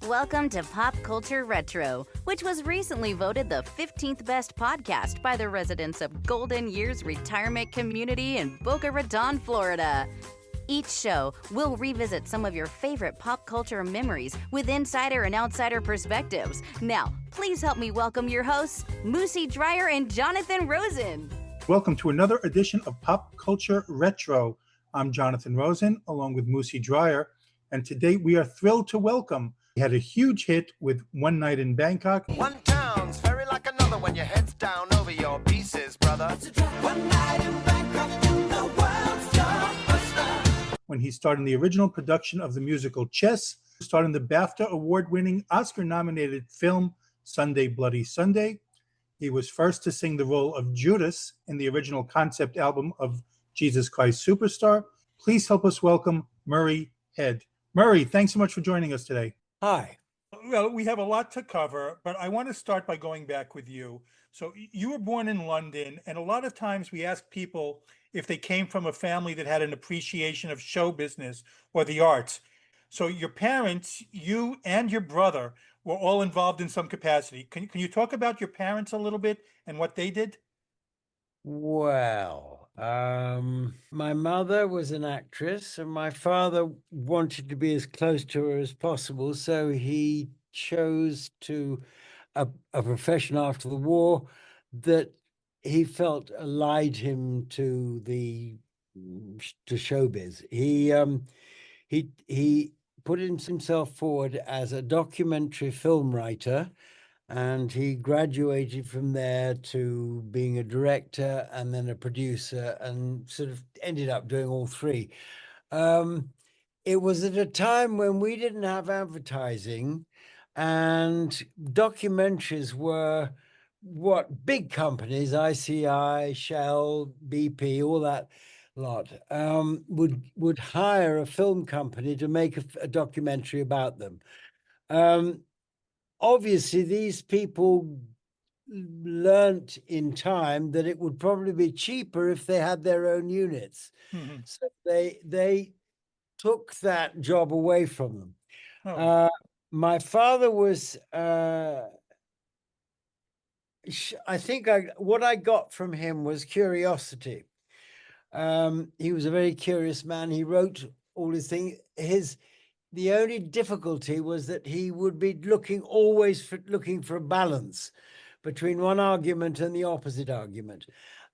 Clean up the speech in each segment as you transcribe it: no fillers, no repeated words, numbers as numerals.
Welcome to Pop Culture Retro, which was recently voted the 15th best podcast by the residents of Golden Years Retirement Community in Boca Raton, Florida. Each show will revisit some of your favorite pop culture memories with insider and outsider perspectives. Now, please help me welcome your hosts, Moosie Drier and Jonathan Rosen. Welcome to another edition of Pop Culture Retro. I'm Jonathan Rosen, along with Moosie Drier, and today we are thrilled to welcome. We had a huge hit with One Night in Bangkok. One town's very like another when your head's down over your pieces, brother. One night in Bangkok, the world's your oyster. When he starred in the original production of the musical Chess, starred in the BAFTA award-winning, Oscar-nominated film Sunday Bloody Sunday. He was first to sing the role of Judas in the original concept album of Jesus Christ Superstar. Please help us welcome Murray Head. Murray, thanks so much for joining us today. Hi. Well, we have a lot to cover, but I want to start by going back with you. So you were born in London, and a lot of times we ask people if they came from a family that had an appreciation of show business or the arts. So your parents, you and your brother, were all involved in some capacity. Can you talk about your parents a little bit and what they did? Well, my mother was an actress and my father wanted to be as close to her as possible. So he chose a profession after the war that he felt allied him to showbiz. He put himself forward as a documentary film writer, and he graduated from there to being a director and then a producer, and sort of ended up doing all three. It was at a time when we didn't have advertising, and documentaries were what big companies, ICI, Shell, BP, all that lot, would hire a film company to make a documentary about them. Obviously, these people learnt in time that it would probably be cheaper if they had their own units. Mm-hmm. So they took that job away from them. Oh. My father was, I think what I got from him was curiosity. He was a very curious man. He wrote all his things. The only difficulty was that he would be always looking for a balance between one argument and the opposite argument.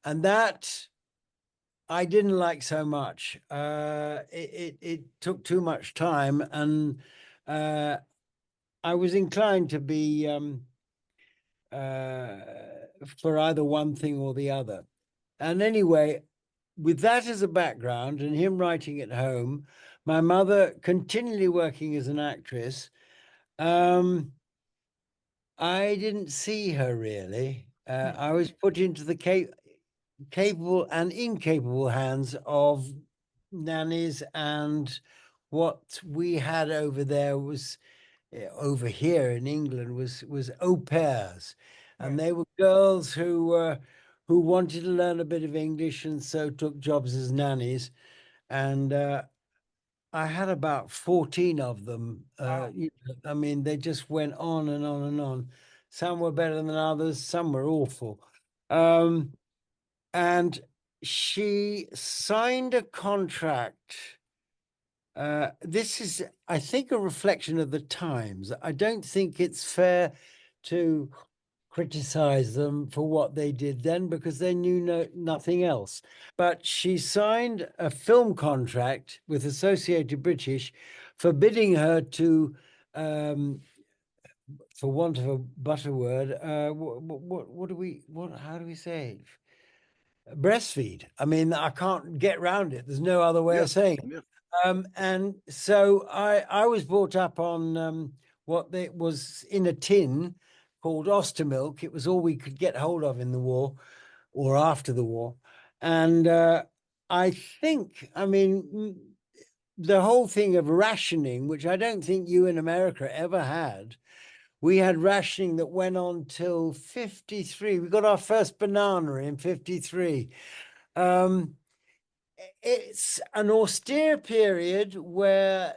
And that I didn't like so much. It took too much time, and I was inclined to be for either one thing or the other. And anyway, with that as a background and him writing at home, my mother continually working as an actress, I didn't see her really. I was put into the capable and incapable hands of nannies, and what we had over there was, over here in England, was au pairs, and they were girls who wanted to learn a bit of English and so took jobs as nannies, and I had about 14 of them. Wow. I mean, they just went on and on and on. Some were better than others, some were awful. And she signed a contract. This is, I think, a reflection of the times. I don't think it's fair to criticize them for what they did then, because they knew nothing else. But she signed a film contract with Associated British, forbidding her to, for want of a better word, how do we say it? Breastfeed. I mean, I can't get around it. There's no other way of saying it. And so I was brought up on what was in a tin called Ostermilk. It was all we could get hold of in the war or after the war. And I think, I mean, the whole thing of rationing, which I don't think you in America ever had, we had rationing that went on till 53. We got our first banana in 53. It's an austere period where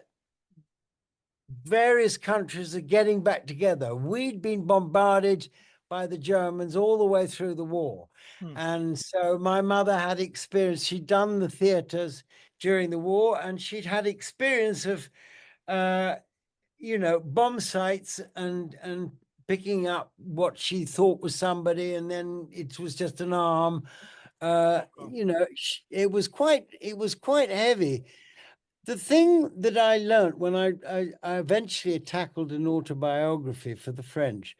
various countries are getting back together. We'd been bombarded by the Germans all the way through the war. And so my mother had experience. She'd done the theaters during the war, and she'd had experience of, bomb sites and picking up what she thought was somebody, and then it was just an arm. It was quite heavy. The thing that I learned when I eventually tackled an autobiography for the French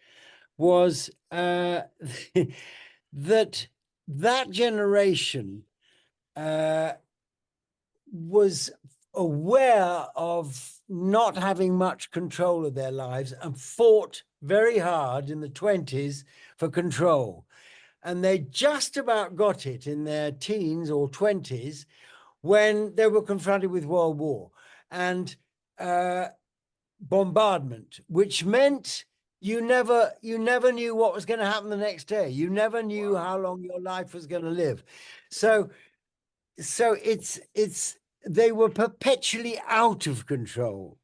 was that generation was aware of not having much control of their lives and fought very hard in the 20s for control. And they just about got it in their teens or 20s when they were confronted with World War and bombardment, which meant you never knew what was going to happen the next day. You never knew how long your life was going to live. So they were perpetually out of control.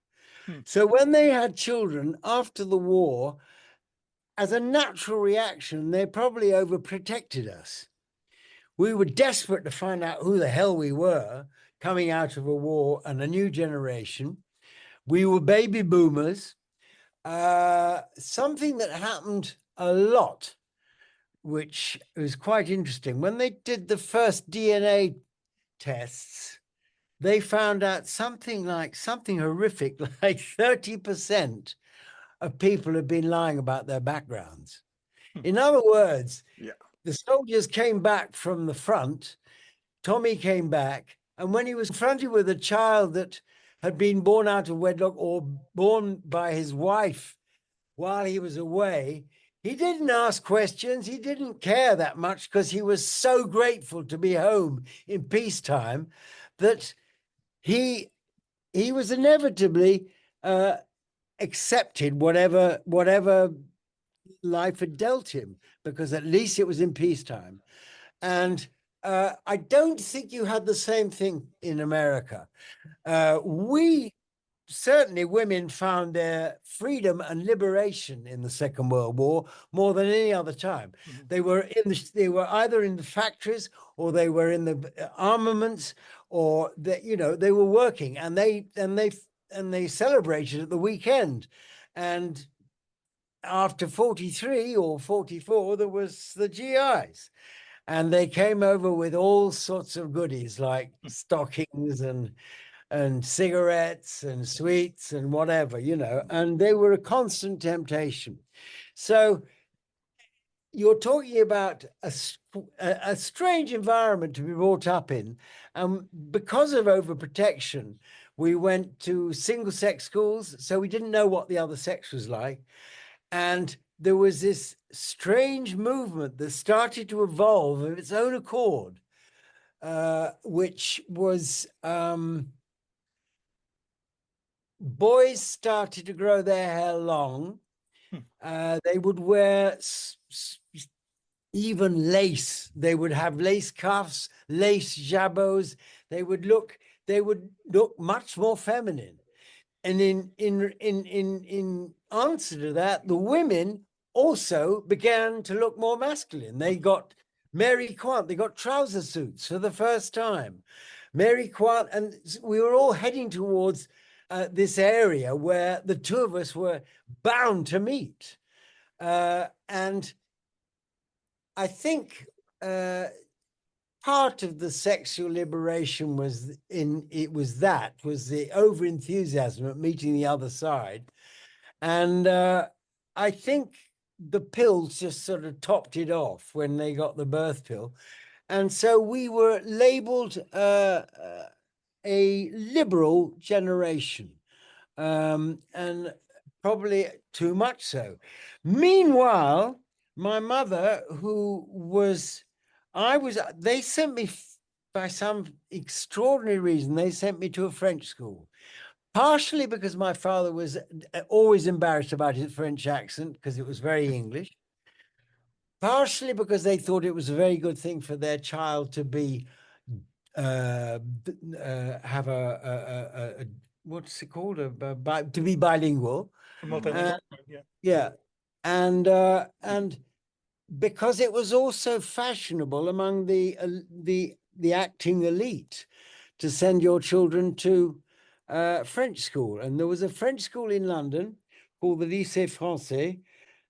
So when they had children after the war, as a natural reaction, they probably overprotected us. We were desperate to find out who the hell we were coming out of a war and a new generation. We were baby boomers. Something that happened a lot, which was quite interesting. When they did the first DNA tests, they found out something horrific, like 30% of people had been lying about their backgrounds. In other words, the soldiers came back from the front. Tommy came back, and when he was confronted with a child that had been born out of wedlock or born by his wife while he was away, he didn't ask questions. He didn't care that much because he was so grateful to be home in peacetime that he was inevitably accepted whatever life had dealt him, because at least it was in peacetime. And I don't think you had the same thing in America. Certainly women found their freedom and liberation in the Second World War more than any other time. They were either in the factories or they were in the armaments, or they were working, and they celebrated at the weekend. And after 43 or 44, there was the GIs, and they came over with all sorts of goodies like stockings and cigarettes and sweets and whatever, and they were a constant temptation. So you're talking about a strange environment to be brought up in. And because of overprotection, we went to single-sex schools, so we didn't know what the other sex was like. And there was this strange movement that started to evolve of its own accord, which was boys started to grow their hair long. They would wear even lace. They would have lace cuffs, lace jabots. They would look much more feminine. And in answer to that, the women also began to look more masculine. They got Mary Quant, they got trouser suits for the first time. Mary Quant, and we were all heading towards this area where the two of us were bound to meet. And I think part of the sexual liberation was the over-enthusiasm at meeting the other side. And I think the pills just sort of topped it off when they got the birth pill. And so we were labeled a liberal generation, and probably too much so. Meanwhile, my mother, they sent me, by some extraordinary reason, they sent me to a French school, partially because my father was always embarrassed about his French accent because it was very English, partially because they thought it was a very good thing for their child to be have a what's it called? To be bilingual. Multilingual. Yeah. Yeah. And because it was also fashionable among the acting elite to send your children to French school. And there was a French school in London called the Lycée Français.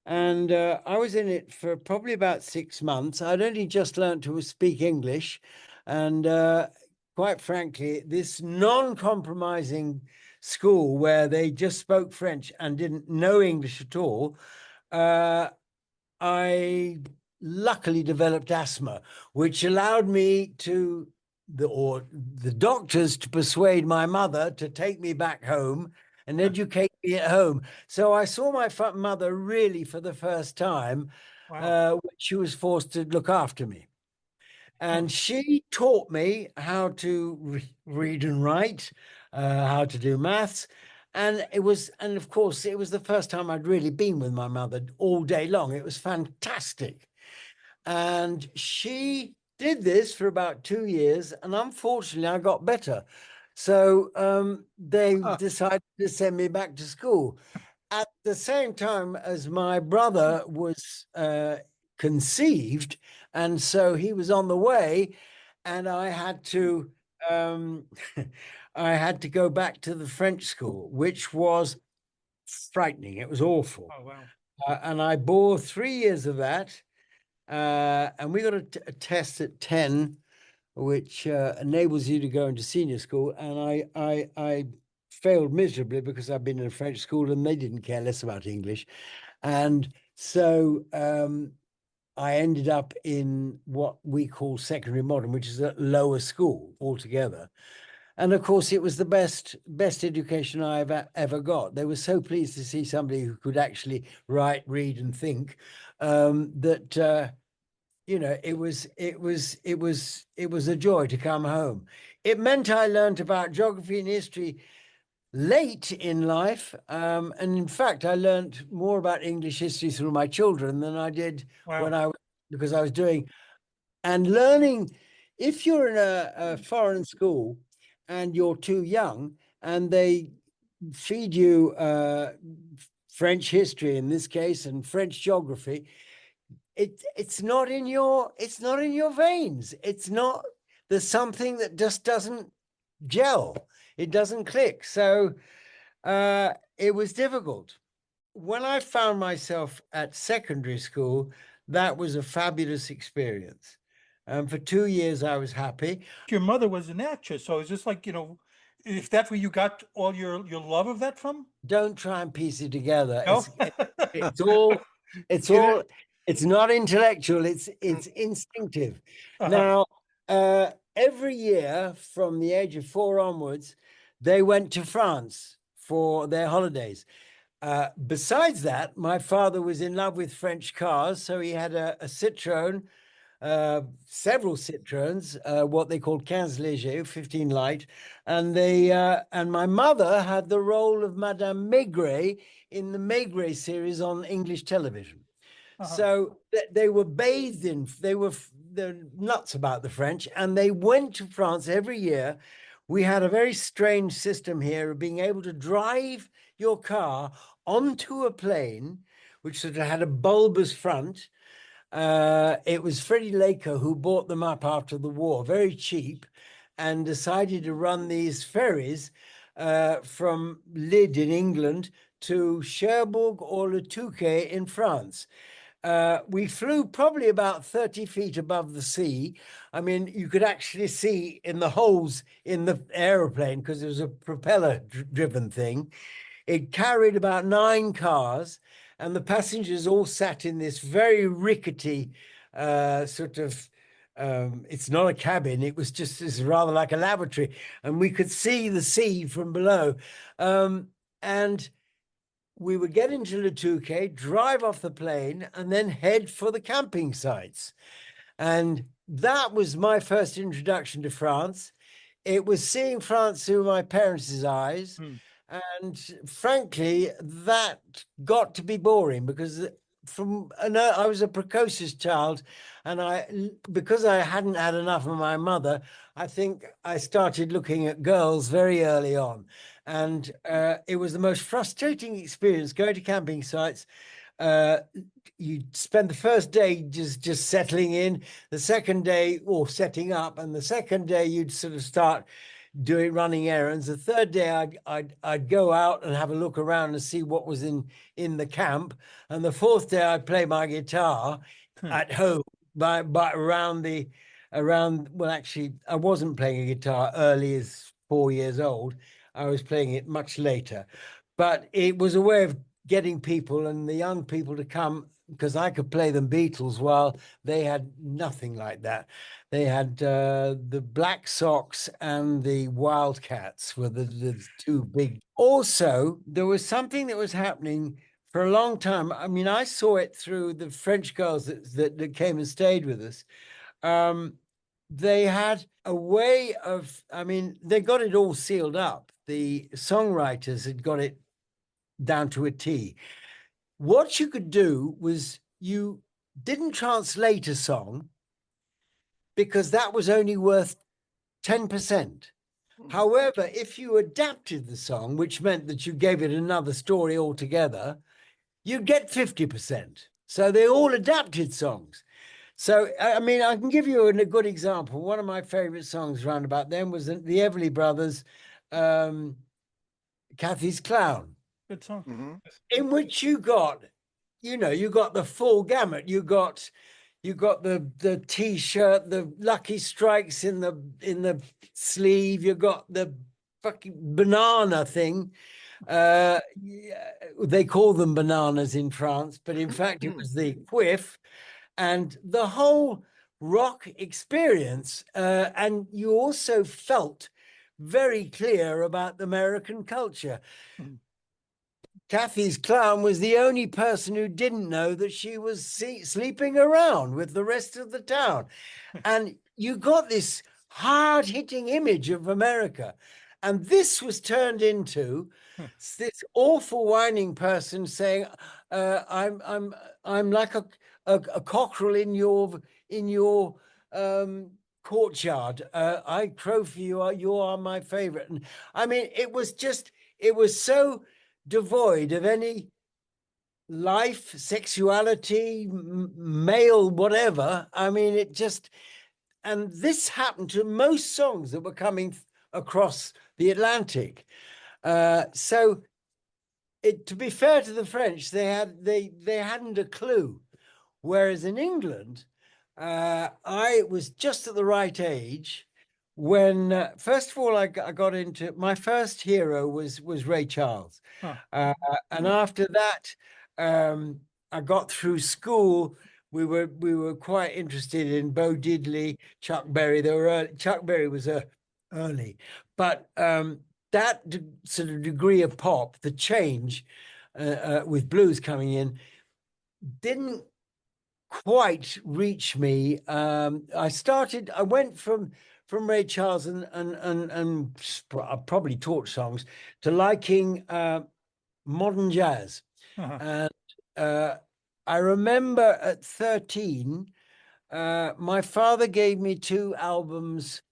And I was in it for probably about 6 months. I'd only just learned to speak English. And quite frankly, this non-compromising school where they just spoke French and didn't know English at all, I luckily developed asthma, which allowed me to the doctors to persuade my mother to take me back home and educate me at home. So I saw my mother really for the first time, Wow. when she was forced to look after me. And she taught me how to read and write, how to do maths. And of course, it was the first time I'd really been with my mother all day long. It was fantastic. And she did this for about 2 years. And unfortunately, I got better. So they decided to send me back to school. At the same time as my brother was conceived, and so he was on the way, and I had to I had to go back to the French school, which was frightening. It was awful. Oh, wow. And I bore 3 years of that. And we got a test at 10, which enables you to go into senior school. And I failed miserably because I've been in a French school and they didn't care less about English. And so I ended up in what we call secondary modern, which is a lower school altogether. And of course, it was the best education I've ever got. They were so pleased to see somebody who could actually write, read, and think, that it was a joy to come home. It meant I learned about geography and history late in life, and in fact, I learned more about English history through my children than I did Wow. because I was doing and learning. If you're in a foreign school and you're too young, and they feed you French history in this case and French geography, it's not in your veins. There's something that just doesn't gel. It doesn't click. So it was difficult. When I found myself at secondary school, that was a fabulous experience. For 2 years, I was happy. Your mother was an actress, so is this like, if that's where you got all your love of that from? Don't try and piece it together. No? It's all, it's not intellectual. It's instinctive. Uh-huh. Now, every year from the age of 4 onwards, they went to France for their holidays. Besides that, my father was in love with French cars, so he had a Citroën, several Citroëns, what they called 15 Léger, 15 Light, and my mother had the role of Madame Maigret in the Maigret series on English television. So they were bathed in, they're nuts about the French, and they went to France every year. We had a very strange system here of being able to drive your car onto a plane, which sort of had a bulbous front. It was Freddie Laker who bought them up after the war, very cheap, and decided to run these ferries from Lille in England to Cherbourg or Le Touquet in France. We flew probably about 30 feet above the sea. I mean, you could actually see in the holes in the aeroplane because it was a propeller-driven thing. It carried about 9 cars, and the passengers all sat in this very rickety sort of, it's not a cabin, it was just this rather like a lavatory, and we could see the sea from below. And we would get into Le Touquet, drive off the plane, and then head for the camping sites. And that was my first introduction to France. It was seeing France through my parents' eyes. And frankly, that got to be boring because I was a precocious child, and because I hadn't had enough of my mother, I think I started looking at girls very early on. And it was the most frustrating experience going to camping sites. You spend the first day just settling in, the second day or setting up, and the second day you'd sort of start running errands. The third day I'd go out and have a look around and see what was in the camp, and the fourth day I'd play my guitar at home by around well, actually I wasn't playing a guitar early as 4 years old. I was playing it much later, but it was a way of getting people and the young people to come, because I could play them Beatles while they had nothing like that. They had the Black Sox and the Wildcats were the two big. Also, there was something that was happening for a long time. I mean, I saw it through the French girls that came and stayed with us. They had a way of, I mean, they got it all sealed up. The songwriters had got it down to a T. What you could do was you didn't translate a song because that was only worth 10%. However, if you adapted the song, which meant that you gave it another story altogether, you'd get 50%. So they all adapted songs. So, I mean, I can give you a good example. One of my favorite songs around about then was the Everly Brothers, Kathy's Clown. Good song. Mm-hmm. In which you got the full gamut. You got the T-shirt, the Lucky Strikes in the sleeve. You got the fucking banana thing. They call them bananas in France, but in fact it was the quiff, and the whole rock experience. And you also felt very clear about the American culture. Kathy's Clown was the only person who didn't know that she was sleeping around with the rest of the town. And you got this hard-hitting image of America. And this was turned into this awful whining person saying, I'm like a cockerel in your courtyard. I crow for you. You are my favorite. And I mean, it was so devoid of any life, sexuality, male, whatever. I mean, and this happened to most songs that were coming across the Atlantic. So to be fair to the French, they hadn't a clue. Whereas in England, I was just at the right age when, first of all, I got into, my first hero was Ray Charles. And after that, I got through school. We were quite interested in Bo Diddley, Chuck Berry. Chuck Berry was early, but that sort of degree of pop, the change with blues coming in, didn't quite reach me. I went from Ray Charles and probably torch songs to liking modern jazz. And I remember at 13, my father gave me 2 albums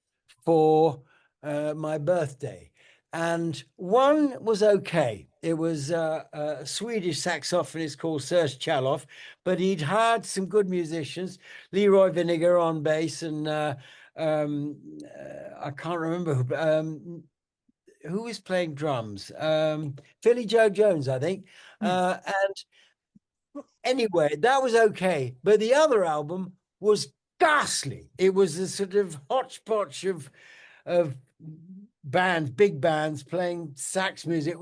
for my birthday, and one was okay. It was a Swedish saxophonist called Serge Chaloff, but he'd hired some good musicians, Leroy Vinegar on bass, and I can't remember who was playing drums. Philly Joe Jones, I think. And anyway, that was okay. But the other album was ghastly. It was a sort of hodgepodge of bands, big bands playing sax music,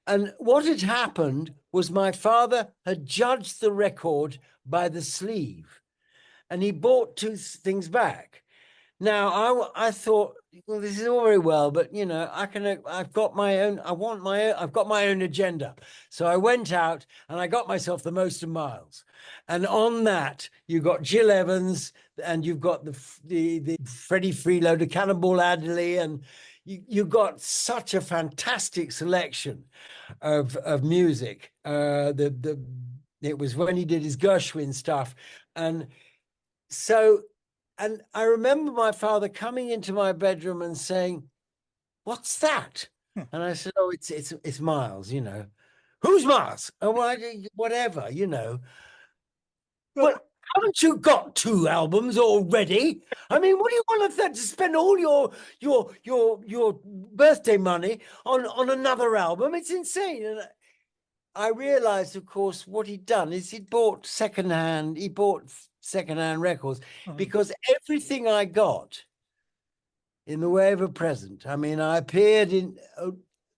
and what had happened was my father had judged the record by the sleeve, and he bought 2 things back. Now I thought, well, this is all very well, but I've got my own agenda. So I went out and I got myself the Most of Miles, and on that you got Jill Evans, and you've got the Freddie Freeloader, Cannonball Adderley, and you got such a fantastic selection of music. It was when he did his Gershwin stuff, and I remember my father coming into my bedroom and saying, "What's that?" And I said, "Oh, it's Miles, you know." "Who's Miles?" "Oh, well, whatever, you know." Well, "Well, haven't you got 2 albums already? I mean, what do you want to spend all your birthday money on another album? It's insane." And I realized, of course, what he'd done is he bought secondhand records, because everything I got in the way of a present. I mean, I appeared in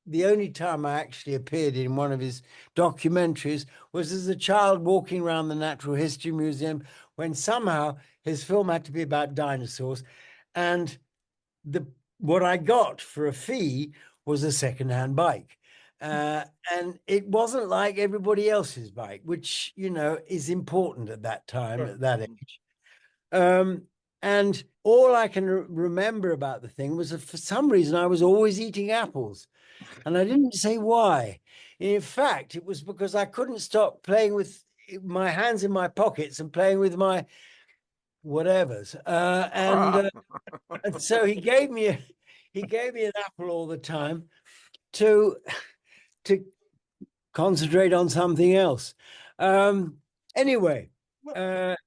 the only time I actually appeared in one of his documentaries was as a child walking around the Natural History Museum, when somehow his film had to be about dinosaurs. And what I got for a fee was a secondhand bike. And it wasn't like everybody else's bike, which, you know, is important at that time, Sure. at that age. And all I can remember about the thing was that for some reason I was always eating apples, and I didn't say why. In fact, it was because I couldn't stop playing with my hands in my pockets and playing with my whatevers. And so he gave me an apple all the time to concentrate on something else. Anyway, have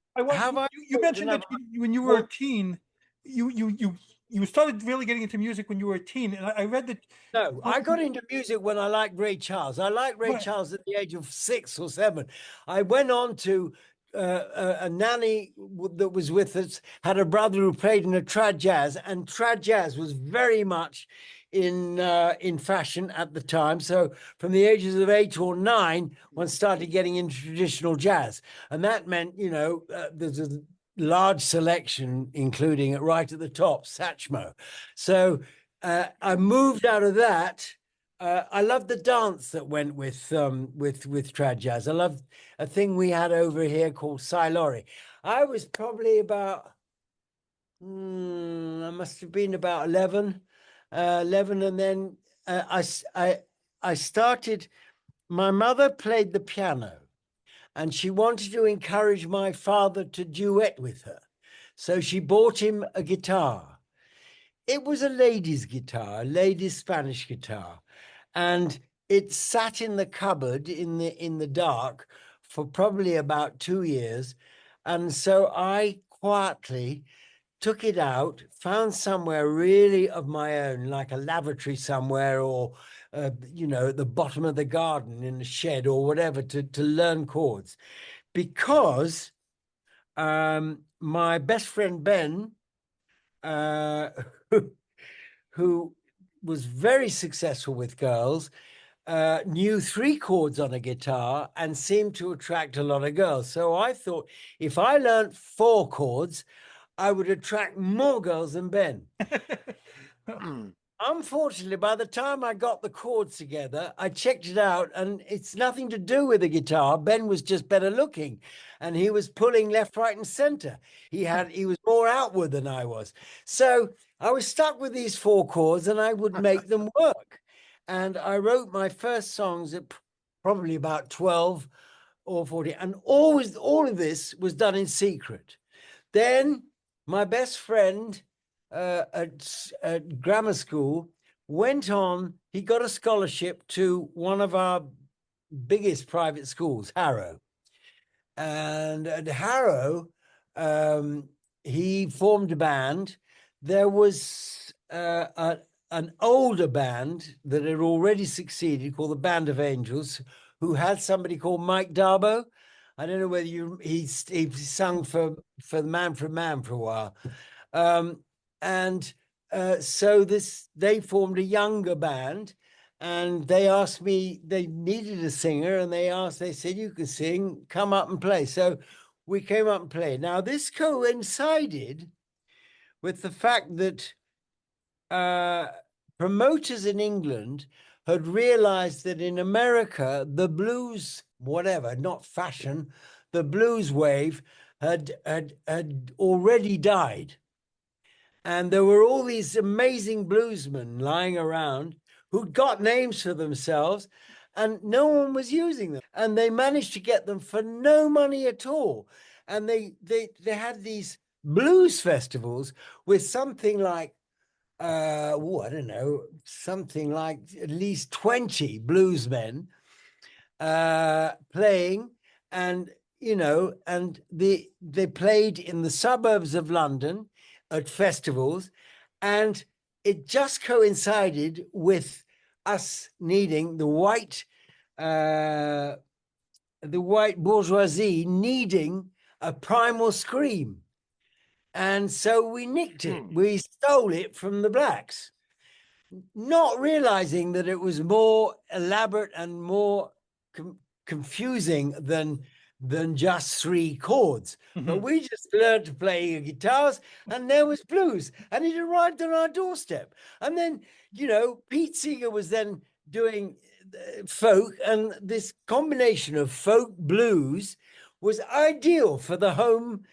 I you mentioned that when you were a Well- teen, you started really getting into music when you were a teen, and I read that. No, I got into music when I liked Ray Charles. I liked Ray Right. Charles at the age of 6 or 7. I went on to a nanny that was with us, had a brother who played in a trad jazz, and trad jazz was very much in fashion at the time. So from the ages of 8 or 9, one started getting into traditional jazz, and that meant, you know, there's a large selection, including right at the top, Satchmo. So I moved out of that. I loved the dance that went with trad jazz. I loved a thing we had over here called Silori. I was probably about I must have been about 11, and then I started. My mother played the piano, and she wanted to encourage my father to duet with her, so she bought him a guitar. It was a lady's guitar, a lady's Spanish guitar, and it sat in the cupboard in the dark for probably about 2 years. And so I quietly took it out, found somewhere really of my own, like a lavatory somewhere, or you know, at the bottom of the garden in a shed or whatever, to learn chords, because my best friend Ben, uh, who was very successful with girls, knew 3 chords on a guitar and seemed to attract a lot of girls. So I thought, if I learned 4 chords, I would attract more girls than Ben. Unfortunately, by the time I got the chords together, I checked it out, and it's nothing to do with the guitar. Ben was just better looking, and he was pulling left, right, and center. He was more outward than I was. So I was stuck with these 4 chords, and I would make them work. And I wrote my first songs at probably about 12 or 14, and all of this was done in secret. Then my best friend at grammar school went on, he got a scholarship to one of our biggest private schools, Harrow. And at Harrow, he formed a band. There was an older band that had already succeeded called the Band of Angels, who had somebody called Mike Darbo. I don't know whether he sung for the Man from Man for a while. So they formed a younger band, and they asked me, they needed a singer, and they said, "You can sing, come up and play." So we came up and played. Now, this coincided with the fact that promoters in England had realized that in America, the blues, whatever, not fashion, the blues wave had already died. And there were all these amazing bluesmen lying around who'd got names for themselves, and no one was using them. And they managed to get them for no money at all. And they had these blues festivals with something like I don't know, something like at least 20 bluesmen playing, and they played in the suburbs of London at festivals, and it just coincided with us needing the white bourgeoisie needing a primal scream. And so we nicked it. We stole it from the blacks, not realizing that it was more elaborate and more confusing than just three chords. But we just learned to play guitars, and there was blues, and it arrived on our doorstep. And then, Pete Seeger was then doing folk, and this combination of folk blues was ideal for the home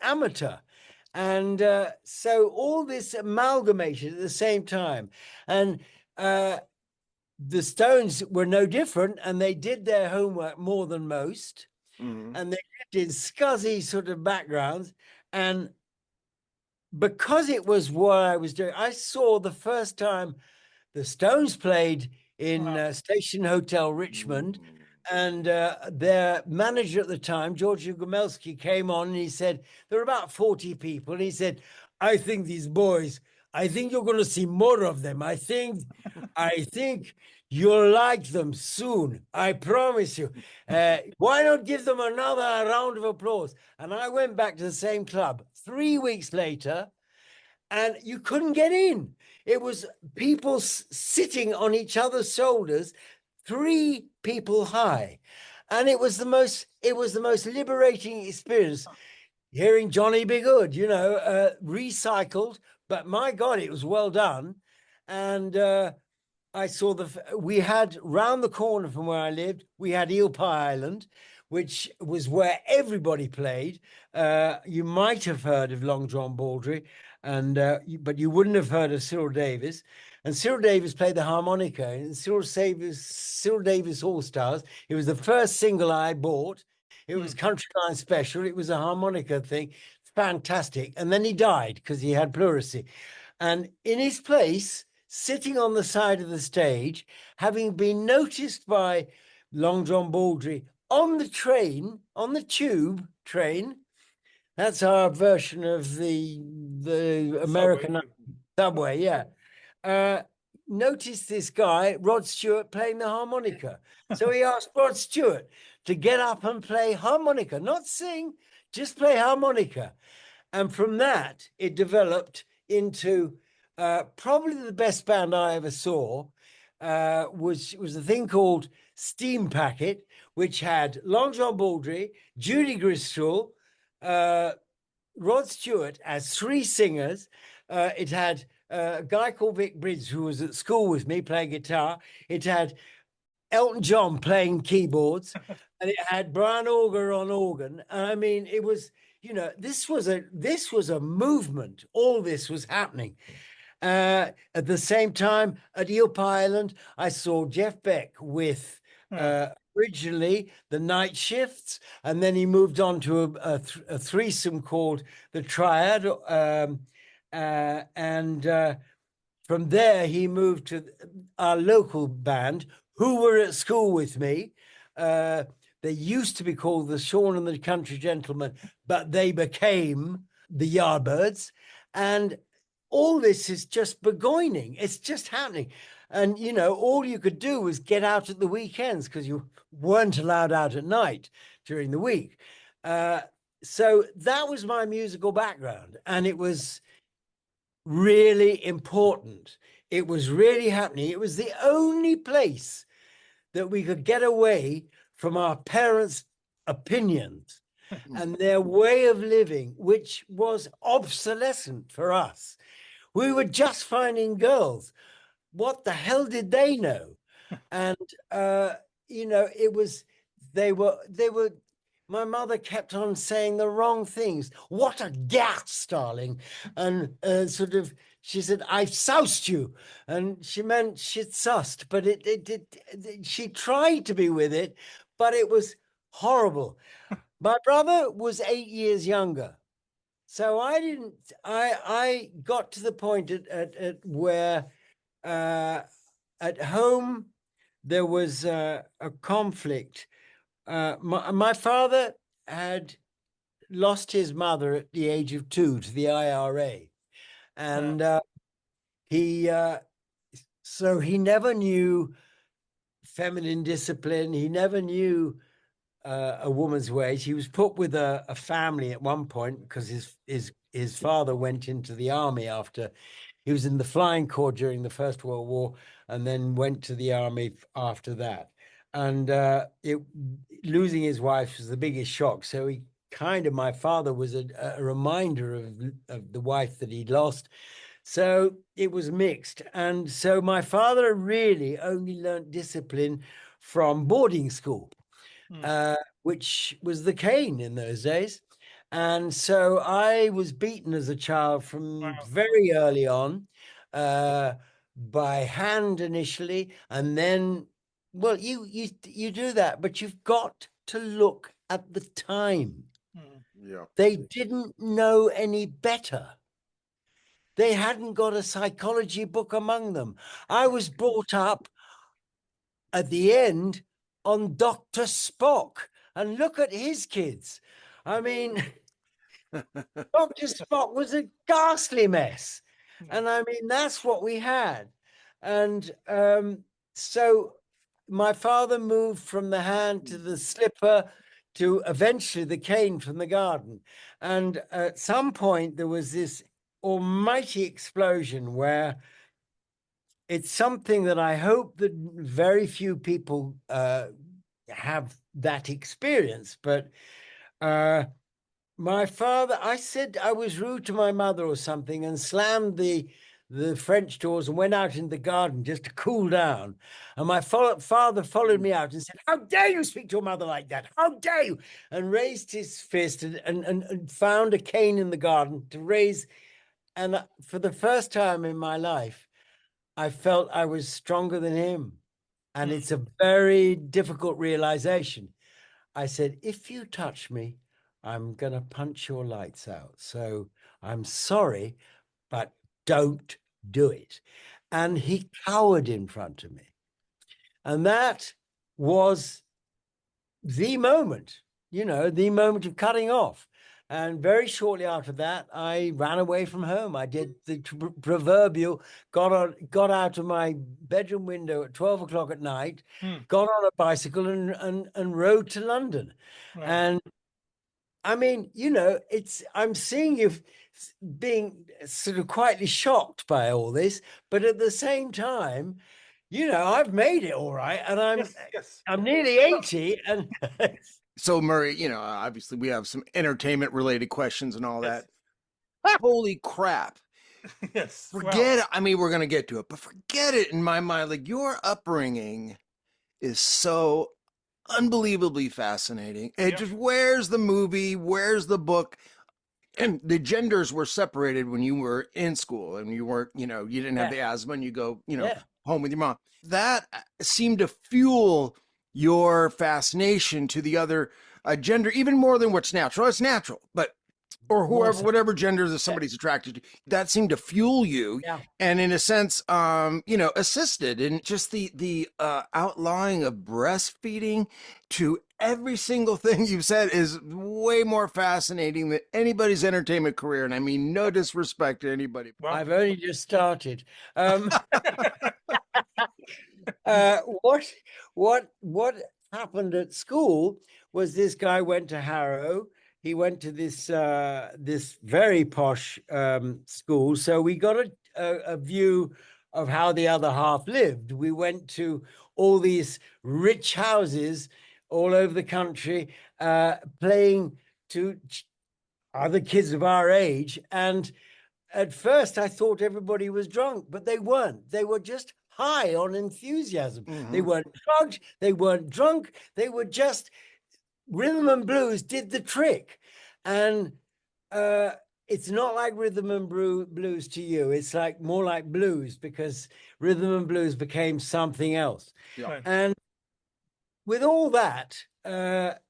amateur. And so all this amalgamated at the same time. And the Stones were no different, and they did their homework more than most. And they lived in scuzzy sort of backgrounds. And because it was what I was doing, I saw the first time the Stones played in Station Hotel Richmond. And their manager at the time, George Ugomelski, came on and he said, there were about 40 people. And he said, I think these boys, I think you're going to see more of them. I think you'll like them soon. I promise you. Why not give them another round of applause? And I went back to the same club 3 weeks later, and you couldn't get in. It was people sitting on each other's shoulders, 3 people high. And it was the most liberating experience, hearing Johnny B. Good, recycled, but my God, it was well done. And I saw we had round the corner from where I lived, we had Eel Pie Island, which was where everybody played. You might have heard of Long John Baldry, but you wouldn't have heard of Cyril Davis. And Cyril Davis played the harmonica in Cyril Davis All Stars. It was the first single I bought. It was Countryline Special. It was a harmonica thing. Fantastic. And then he died because he had pleurisy. And in his place, sitting on the side of the stage, having been noticed by Long John Baldry on the train, on the tube train, that's our version of the American subway, yeah. Noticed this guy, Rod Stewart, playing the harmonica. So he asked Rod Stewart to get up and play harmonica, not sing, just play harmonica. And from that, it developed into probably the best band I ever saw, was a thing called Steam Packet, which had Long John Baldry, Judy Gristol, Rod Stewart as 3 singers. It had a guy called Vic Bridges, who was at school with me playing guitar. It had Elton John playing keyboards, and it had Brian Auger on organ. And I mean, it was, this was a movement. All this was happening. At the same time, at Eel Pie Island, I saw Jeff Beck with originally the Night Shifts, and then he moved on to a threesome called the Triad. And from there, he moved to our local band, who were at school with me. They used to be called the Sean and the Country Gentlemen, but they became the Yardbirds. And all this is just beginning. It's just happening. And, all you could do was get out at the weekends because you weren't allowed out at night during the week. So that was my musical background. And it was really important. It was really happening. It was the only place that we could get away from our parents' opinions and their way of living, which was obsolescent for us. We were just finding girls. What the hell did they know? And, they were, my mother kept on saying the wrong things. What a gas, darling. And she said, I've soused you. And she meant she'd sussed, but she tried to be with it, but it was horrible. My brother was 8 years younger. So I got to the point at where at home there was a conflict. My father had lost his mother at the age of 2 to the IRA, and he so he never knew feminine discipline. He never knew a woman's ways. He was put with a family at one point because his father went into the army after he was in the Flying Corps during the First World War, and then went to the army after that. And losing his wife was the biggest shock. So my father was a reminder of the wife that he'd lost. So it was mixed. And so my father really only learnt discipline from boarding school, which was the cane in those days. And so I was beaten as a child from very early on, by hand initially, and then, well, you do that, but you've got to look at the time. Yeah. They didn't know any better. They hadn't got a psychology book among them. I was brought up at the end on Dr. Spock, and look at his kids. I mean, Dr. Spock was a ghastly mess. And I mean, that's what we had. And so my father moved from the hand to the slipper to eventually the cane from the garden. And at some point, there was this almighty explosion where it's something that I hope that very few people have that experience. But my father, I said I was rude to my mother or something and slammed the French doors and went out in the garden just to cool down. And my father followed me out and said, "How dare you speak to your mother like that? How dare you?" And raised his fist and found a cane in the garden to raise. And for the first time in my life, I felt I was stronger than him. And it's a very difficult realization. I said, "If you touch me, I'm going to punch your lights out. So I'm sorry, but don't do it." And he cowered in front of me. And that was the moment, the moment of cutting off. And very shortly after that, I ran away from home. I did the proverbial, got out of my bedroom window at 12 o'clock at night, got on a bicycle and rode to London. Right. And I mean, I'm seeing you being sort of quietly shocked by all this, but at the same time, I've made it all right, and I'm nearly 80, and So Murray, obviously we have some entertainment related questions and all that. Holy crap. Yes. Forget it. I mean, we're going to get to it, but forget it in my mind. Like, your upbringing is so unbelievably fascinating. It just, where's the movie? Where's the book? And the genders were separated when you were in school and you weren't, you didn't have the asthma and you go, home with your mom. That seemed to fuel your fascination to the other gender, even more than what's natural. It's natural, but or whoever, whatever gender that somebody's attracted to, that seemed to fuel you, and in a sense, assisted in just the outlying of breastfeeding to every single thing you've said is way more fascinating than anybody's entertainment career. And I mean, no disrespect to anybody. I've only just started. What happened at school was this guy went to Harrow. He went to this very posh school, so we got a view of how the other half lived. We went to all these rich houses all over the country, playing to other kids of our age. And at first, I thought everybody was drunk, but they weren't. They were just high on enthusiasm. They weren't drugged. They weren't drunk. They were just rhythm and blues did the trick. And it's not like rhythm and blues to you. It's like more like blues, because rhythm and blues became something else. Right. And with all that,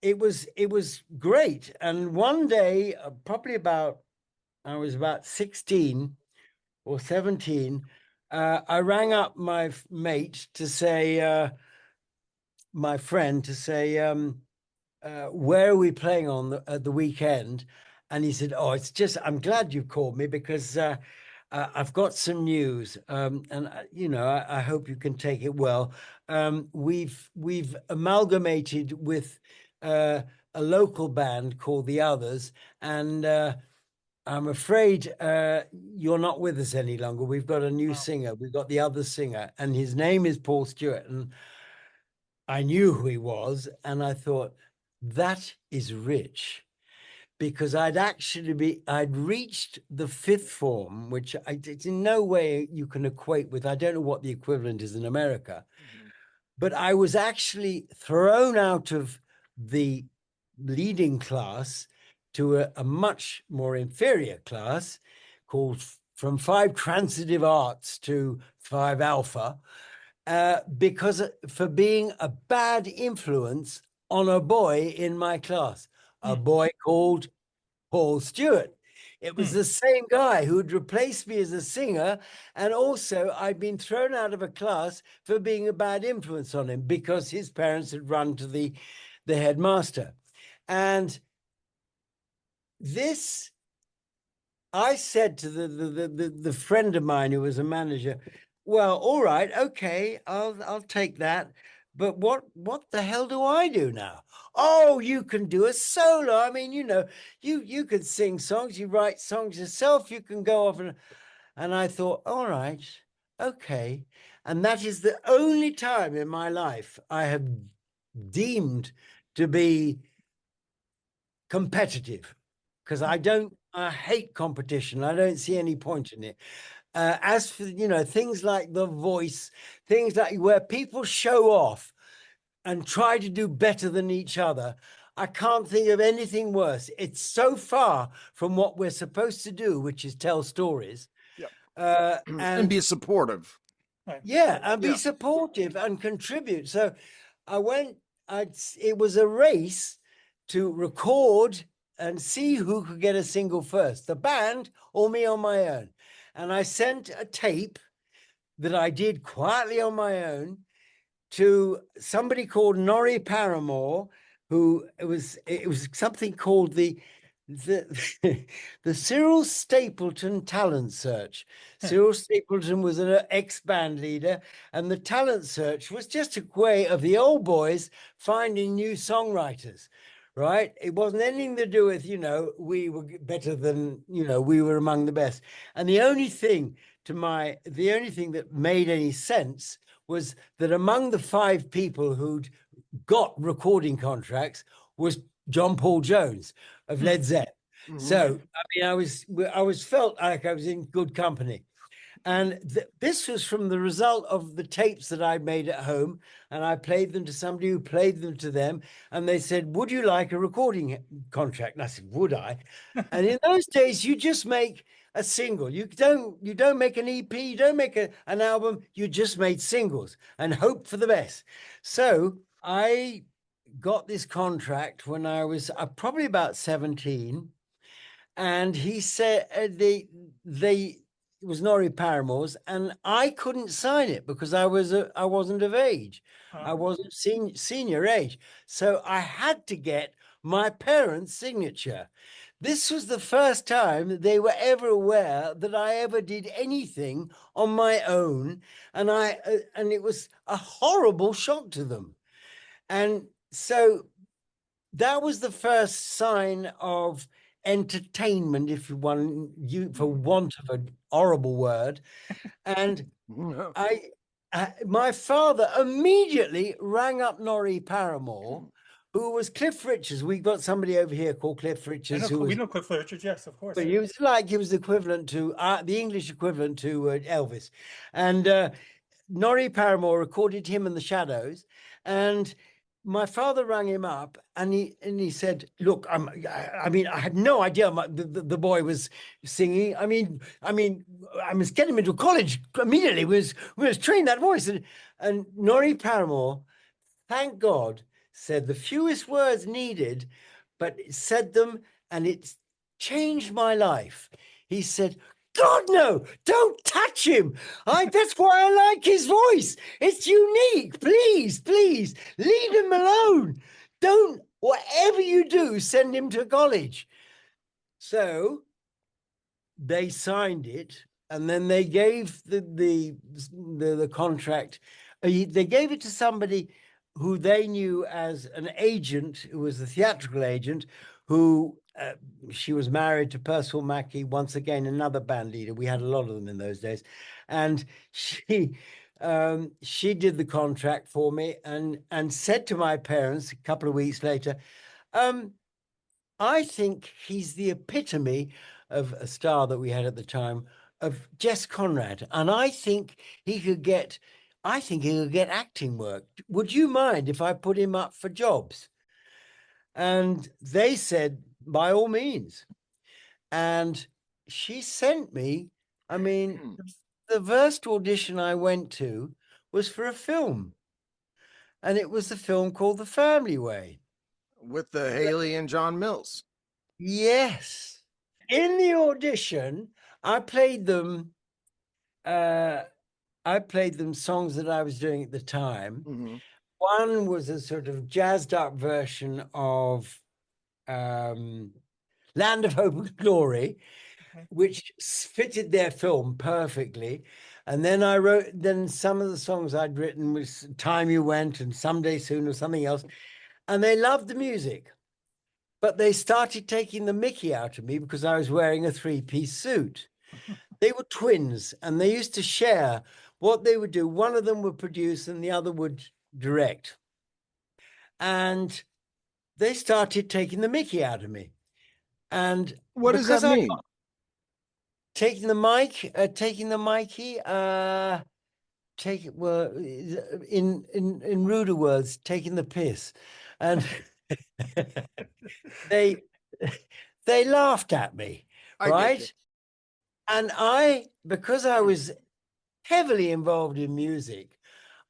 it was great. And one day, probably about I was about 16 or 17, I rang up my mate to say, my friend to say, where are we playing on at the weekend? And he said, oh, I'm glad you called me because I've got some news. And, I hope you can take it well. We've amalgamated with a local band called The Others. And I'm afraid you're not with us any longer. We've got a new singer. We've got the other singer, and his name is Paul Stewart. And I knew who he was, and I thought, that is rich. Because I'd reached the fifth form, which it's in no way you can equate with, I don't know what the equivalent is in America, but I was actually thrown out of the leading class to a much more inferior class called from 5 transitive arts to 5 alpha, because for being a bad influence on a boy in my class, a boy called Paul Stewart. It was the same guy who'd replaced me as a singer. And also I'd been thrown out of a class for being a bad influence on him because his parents had run to the headmaster. And this, I said to the friend of mine who was a manager, well, all right, okay, I'll take that. But what the hell do I do now? Oh, you can do a solo. I mean, you could sing songs, you write songs yourself, you can go off and I thought, all right, okay. And that is the only time in my life I have deemed to be competitive, because I hate competition. I don't see any point in it. As for, things like The Voice, things like where people show off and try to do better than each other, I can't think of anything worse. It's so far from what we're supposed to do, which is tell stories. Yep. And be supportive. Yeah, and be supportive and contribute. So it was a race to record and see who could get a single first, the band or me on my own. And I sent a tape that I did quietly on my own to somebody called Norrie Paramore, who it was something called the Cyril Stapleton Talent Search. Cyril Stapleton was an ex-band leader, and the talent search was just a way of the old boys finding new songwriters. Right? It wasn't anything to do with, we were better than, we were among the best. And the only thing that made any sense was that among the 5 people who'd got recording contracts was John Paul Jones of Led Zeppelin. So, I was felt like I was in good company. And this was from the result of the tapes that I made at home. And I played them to somebody who played them to them. And they said, would you like a recording contract? And I said, would I? And in those days, you just make a single. You don't make an EP, you don't make an album. You just made singles and hope for the best. So I got this contract when I was probably about 17. And he said, it was Norrie Paramore's, and I couldn't sign it because I wasn't of age. I wasn't senior age. So I had to get my parents' signature. This was the first time they were ever aware that I ever did anything on my own. And it was a horrible shock to them. And so that was the first sign of entertainment, for want of a horrible word. And my father immediately rang up Norrie Paramore, who was Cliff Richards. We've got somebody over here called Cliff Richards. We know Cliff Richards, yes, of course. But he was the equivalent to the English equivalent to Elvis. And Norrie Paramore recorded him in the Shadows, and my father rang him up and he said, look, I had no idea the boy was singing. I mean, I must get him into college immediately. We was trained that voice. And Norrie Paramore, thank God, said the fewest words needed, but said them, and it's changed my life. He said, God, no, don't touch him. That's why I like his voice. It's unique. Please, please, leave him alone. Don't, whatever you do, send him to college. So they signed it, and then they gave the contract. They gave it to somebody who they knew as an agent, who was the theatrical agent, who she was married to Percival Mackey, once again another band leader. We had a lot of them in those days, and she did the contract for me, and said to my parents a couple of weeks later, I think he's the epitome of a star that we had at the time, of Jess Conrad, and I think he could get acting work. Would you mind if I put him up for jobs? And they said, by all means. And she sent me, I mean, the first audition I went to was for a film. And it was the film called The Family Way. With the Haley and John Mills. Yes. In the audition, I played them songs that I was doing at the time. Mm-hmm. One was a sort of jazzed up version of Land of Hope and Glory, which fitted their film perfectly. And then some of the songs I'd written was Time You Went and Someday Soon or something else. And they loved the music. But they started taking the mickey out of me because I was wearing a three-piece suit. They were twins, and they used to share what they would do. One of them would produce and the other would direct. And they started taking the mickey out of me. And what does that mean? Taking the mickey, in ruder words, taking the piss. And they laughed at me, right? And because I was heavily involved in music,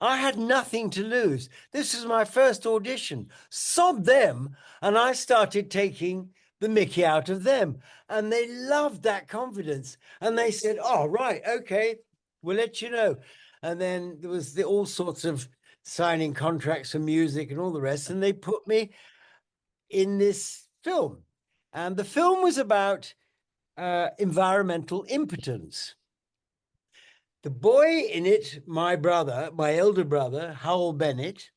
I had nothing to lose. This was my first audition. Sod them. And I started taking the mickey out of them. And they loved that confidence. And they said, oh, right, okay, we'll let you know. And then there was all sorts of signing contracts for music and all the rest. And they put me in this film. And the film was about environmental impotence. The boy in it, my elder brother, Howell Bennett,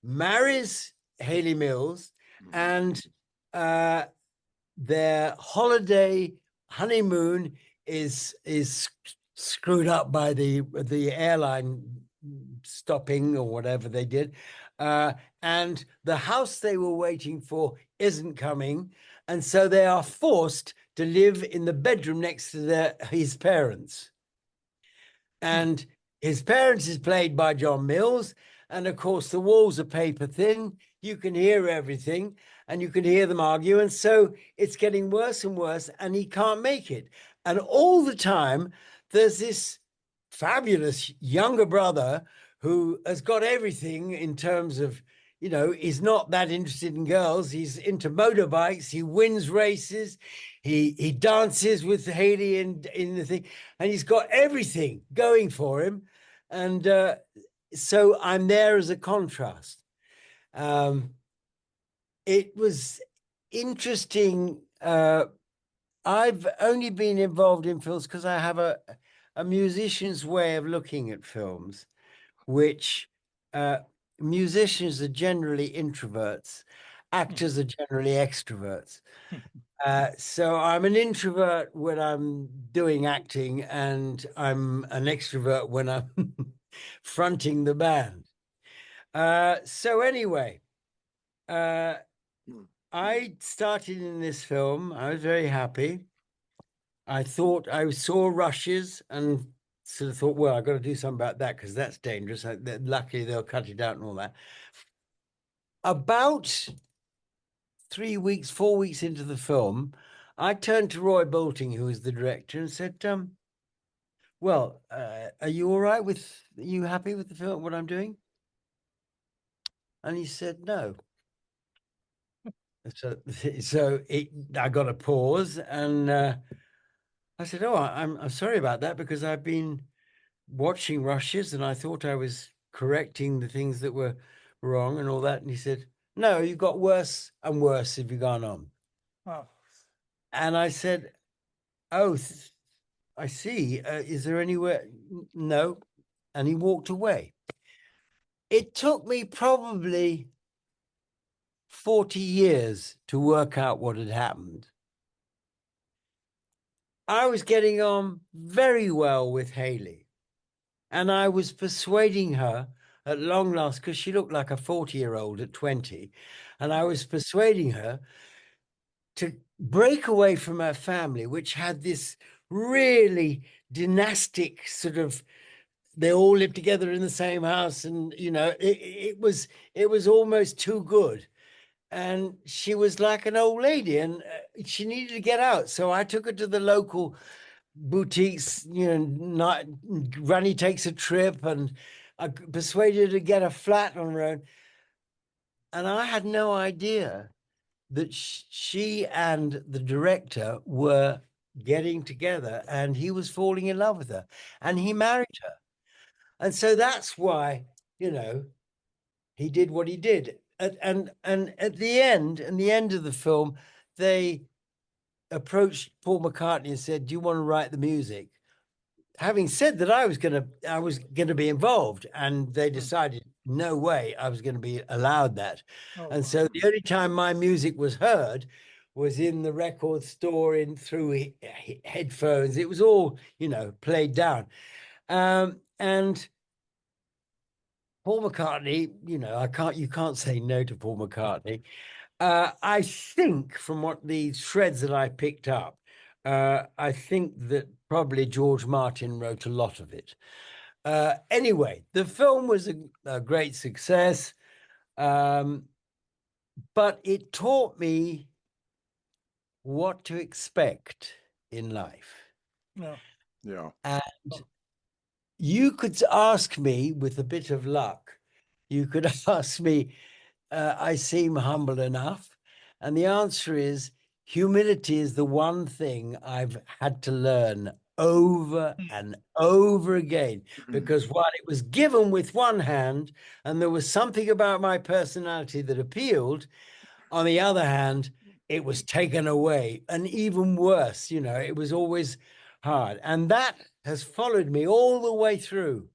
marries Haley Mills, and their holiday honeymoon is screwed up by the airline stopping or whatever they did. And the house they were waiting for isn't coming. And so they are forced to live in the bedroom next to his parents. And his parents is played by John Mills. And of course, the walls are paper thin. You can hear everything and you can hear them argue. And so it's getting worse and worse, and he can't make it. And all the time, there's this fabulous younger brother who has got everything in terms of, he's not that interested in girls. He's into motorbikes. He wins races. He dances with Haley in the thing, and he's got everything going for him. And so I'm there as a contrast. It was interesting. I've only been involved in films because I have a musician's way of looking at films, which musicians are generally introverts, actors are generally extroverts. So I'm an introvert when I'm doing acting, and I'm an extrovert when I'm fronting the band. So anyway, I started in this film. I was very happy. I saw rushes and sort of thought, well, I've got to do something about that because that's dangerous. Luckily, they'll cut it out and all that. About 4 weeks into the film, I turned to Roy Bolting, who was the director, and said, well, are you happy with the film, what I'm doing? And he said, no. So I got a pause, and I said, "Oh, I'm sorry about that because I've been watching rushes and I thought I was correcting the things that were wrong and all that." And he said, "No, you got worse and worse if you gone on." Oh, And I said, "Oh, I see. Is there anywhere?" No. And he walked away. It took me probably 40 years to work out what had happened. I was getting on very well with Haley, and I was persuading her at long last, because she looked like a 40-year-old at 20, and I was persuading her to break away from her family, which had this really dynastic sort of, they all lived together in the same house, and it was almost too good. And she was like an old lady, and she needed to get out. So I took her to the local boutiques. Not Granny takes a trip, and I persuaded her to get a flat on her own. And I had no idea that she and the director were getting together, and he was falling in love with her, and he married her. And so that's why, he did what he did. And at the end of the film, they approached Paul McCartney and said, "Do you want to write the music?" Having said that, I was gonna be involved, and they decided no way I was going to be allowed that. oh, And wow. so the only time my music was heard was in the record store, in through headphones. It was all played down, and Paul McCartney, you can't say no to Paul McCartney. I think from what the shreds that I picked up, I think that probably George Martin wrote a lot of it. Anyway, the film was a great success, but it taught me what to expect in life. No. Yeah. And you could ask me, with a bit of luck, you could ask me, I seem humble enough. And the answer is humility is the one thing I've had to learn over and over again, because while it was given with one hand and there was something about my personality that appealed, on the other hand, it was taken away. And even worse, it was always hard. And that has followed me all the way through.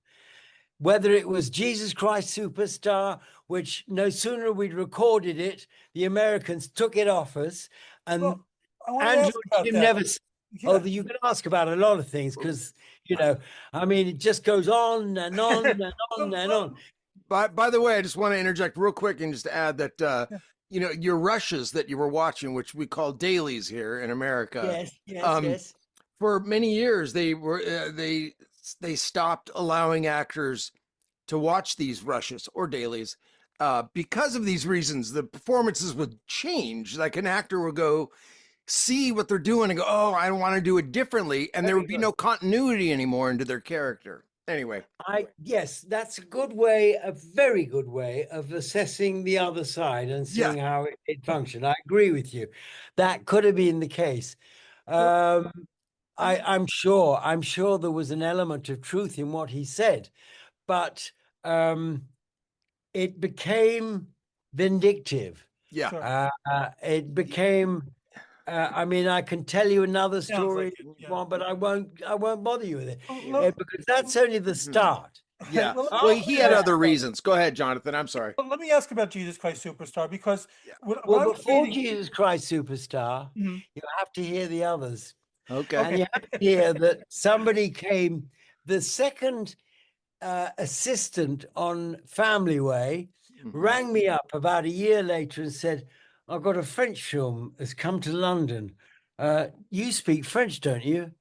Whether it was Jesus Christ Superstar, which no sooner we'd recorded it, the Americans took it off us. And Well, I want to Andrew ask about Jim that. never. Yeah. Oh, you can ask about a lot of things because, I mean, it just goes on and on and on and on. By the way, I just want to interject real quick and just add that your rushes that you were watching, which we call dailies here in America. Yes. For many years, they stopped allowing actors to watch these rushes or dailies because of these reasons. The performances would change. Like an actor would go see what they're doing and go, "Oh, I want to do it differently," and there would be no continuity anymore into their character. Anyway, yes, that's a very good way of assessing the other side and seeing how it functioned. I agree with you. That could have been the case. I'm sure there was an element of truth in what he said, but it became vindictive. yeah. Sure. It became. I mean, I can tell you another Sounds story, like it, yeah. but I won't bother you with it Well, because that's only the start. Yeah. Well, Well, he had yeah. other reasons. Go ahead, Jonathan. I'm sorry. let me ask about Jesus Christ Superstar, because when I Well, was before reading, Jesus Christ Superstar, Mhm. you have to hear the others. Okay. And you have to hear that somebody came, the second assistant on Family Way rang me up about a year later and said, "I've got a French film that's come to London. You speak French, don't you?"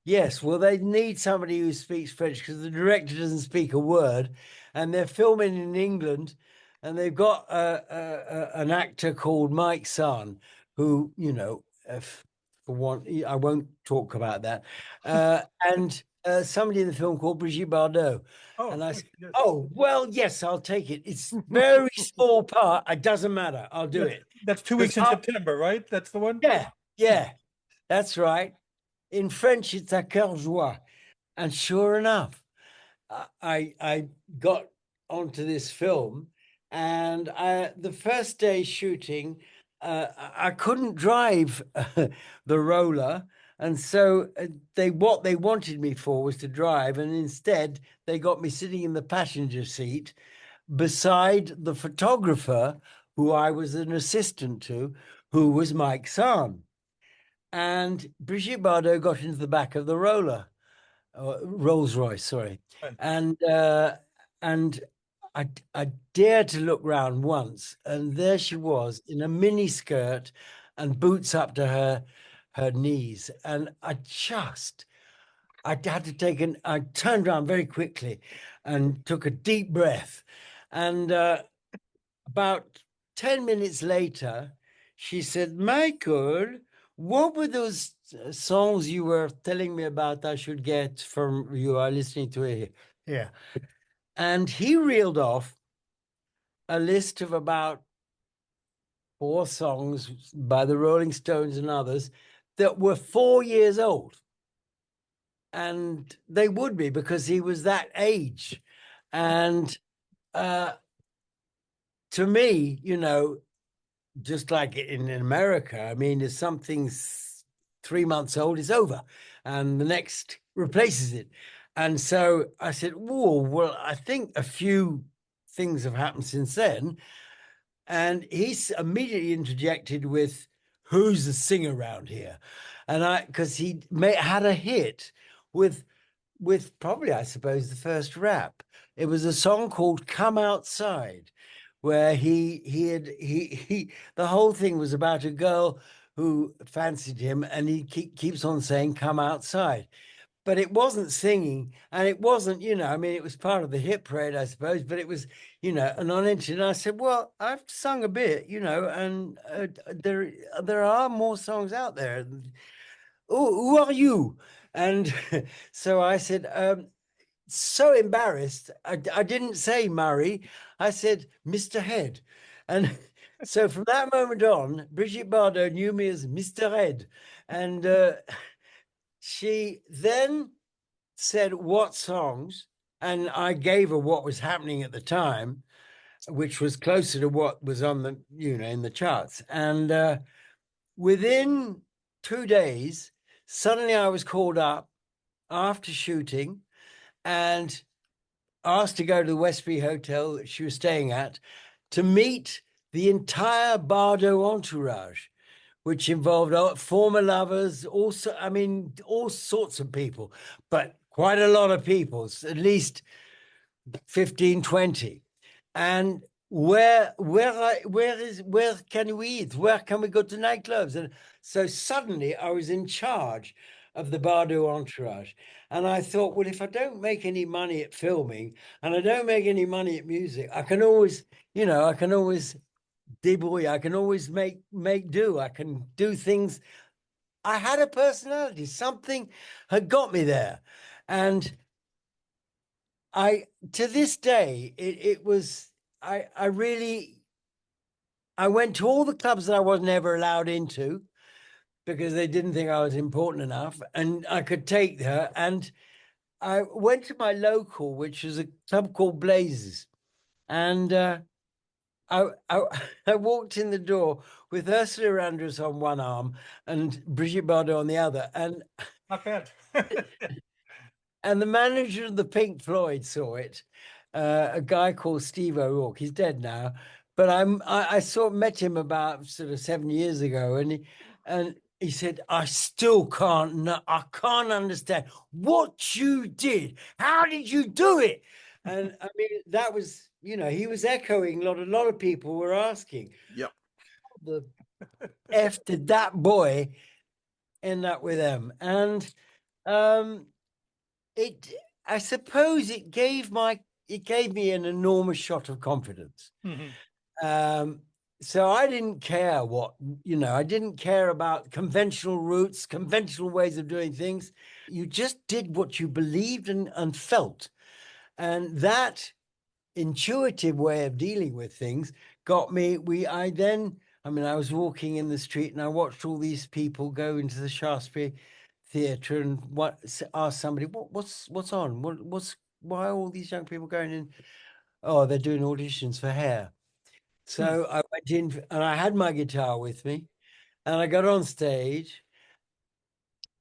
Yes. Well, they need somebody who speaks French because the director doesn't speak a word, and they're filming in England, and they've got an actor called Mike San, who, for one, I won't talk about that, and somebody in the film called Brigitte Bardot. Oh, And I good, said, yes. "Oh, well, yes, I'll take it. It's very small part. It doesn't matter. I'll do it." That's 2 'Cause weeks in September, right? That's the one? Yeah, that's right. In French, it's à cœur joie. And sure enough, I got onto this film, and the first day shooting, I couldn't drive the roller, and so what they wanted me for was to drive, and instead they got me sitting in the passenger seat beside the photographer who I was an assistant to, who was Mike San. And Brigitte Bardot got into the back of the roller, Rolls Royce, sorry. Right. And I dared to look round once, and there she was in a mini skirt and boots up to her knees. And I had to I turned around very quickly and took a deep breath. And about 10 minutes later, she said, Michael, what were those songs you were telling me about I should get from you are listening to it here? And he reeled off a list of about 4 songs by the Rolling Stones and others that were 4 years old. And they would be, because he was that age. And to me, just like in America, I mean, if something's 3 months old, it's over, and the next replaces it. And so I said, "Whoa, well, I think a few things have happened since then." And he's immediately interjected with, "Who's the singer around here?" And because he had a hit with probably, I suppose, the first rap. It was a song called "Come Outside," where the whole thing was about a girl who fancied him, and he keeps on saying, "Come outside." But it wasn't singing, and it wasn't, I mean, it was part of the hit parade, I suppose, but it was, an on-entry. And I said, well, I've sung a bit, and there are more songs out there. Who are you? And so I said, so embarrassed, I didn't say Murray, I said Mr. Head. And so from that moment on, Brigitte Bardot knew me as Mr. Head. And she then said what songs, and I gave her what was happening at the time, which was closer to what was on the, in the charts. And within 2 days, suddenly I was called up after shooting and asked to go to the Westbury Hotel that she was staying at to meet the entire Bardot entourage, which involved former lovers, also, I mean, all sorts of people, but quite a lot of people, at least 15, 20. And where can we eat? Where can we go to nightclubs? And so suddenly I was in charge of the Bardot entourage. And I thought, well, if I don't make any money at filming and I don't make any money at music, I can always, débrouiller. I can always make do. I can do things. I had a personality. Something had got me there. And to this day, it was, I went to all the clubs that I was never allowed into because they didn't think I was important enough, and I could take her. And I went to my local, which was a club called Blazes. And I walked in the door with Ursula Andress on one arm and Brigitte Bardot on the other. And Not bad. And the manager of the Pink Floyd saw it, a guy called Steve O'Rourke. He's dead now, but I met him about sort of 7 years ago, and he said, I can't understand what you did. How did you do it? And I mean, that was, he was echoing a lot of people were asking. Yep. How the F did that boy end up with them? And I suppose it gave me an enormous shot of confidence. Mm-hmm. So I didn't care I didn't care about conventional routes, conventional ways of doing things. You just did what you believed and felt. And that intuitive way of dealing with things got me. I was walking in the street and I watched all these people go into the Shaftesbury theatre and ask somebody, what's on? Why are all these young people going in? Oh, they're doing auditions for Hair. So I went in and I had my guitar with me, and I got on stage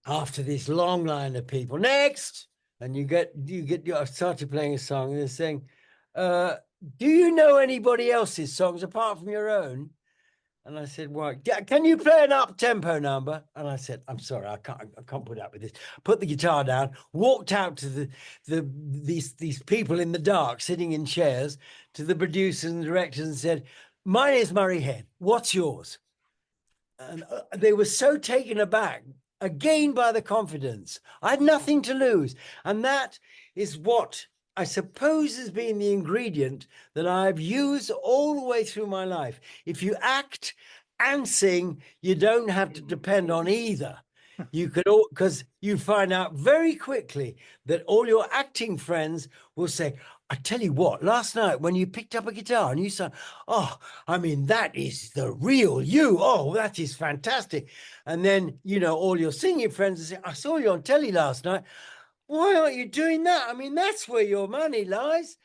after this long line of people. Next, and I started playing a song, and they're saying, "Do you know anybody else's songs apart from your own?" And I said, "Well, can you play an up-tempo number?" And I said, "I'm sorry, I can't put up with this." Put the guitar down, walked out to these people in the dark sitting in chairs, to the producers and directors, and said, "Mine is Murray Head. What's yours?" And they were so taken aback again by the confidence. I had nothing to lose, and that is what I suppose has been the ingredient that I've used all the way through my life. If you act and sing, you don't have to depend on either. You could all, because you find out very quickly that all your acting friends will say, "I tell you what, last night when you picked up a guitar and you sang, oh, I mean, that is the real you. Oh, that is fantastic." And then, all your singing friends will say, "I saw you on telly last night. Why aren't you doing that? I mean, that's where your money lies."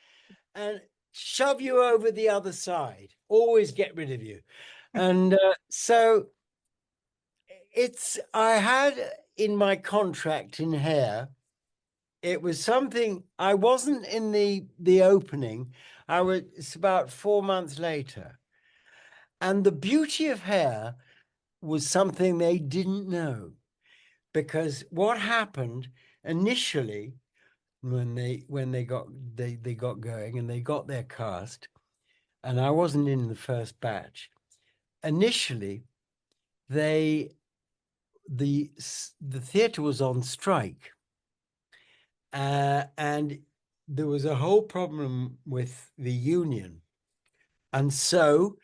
And shove you over the other side, always get rid of you. And so I had in my contract in Hair, it was something, I wasn't in the opening. It's about 4 months later. And the beauty of Hair was something they didn't know, because what happened initially when they got going and they got their cast, and I wasn't in the first batch. Initially, the theatre was on strike, and there was a whole problem with the union, and so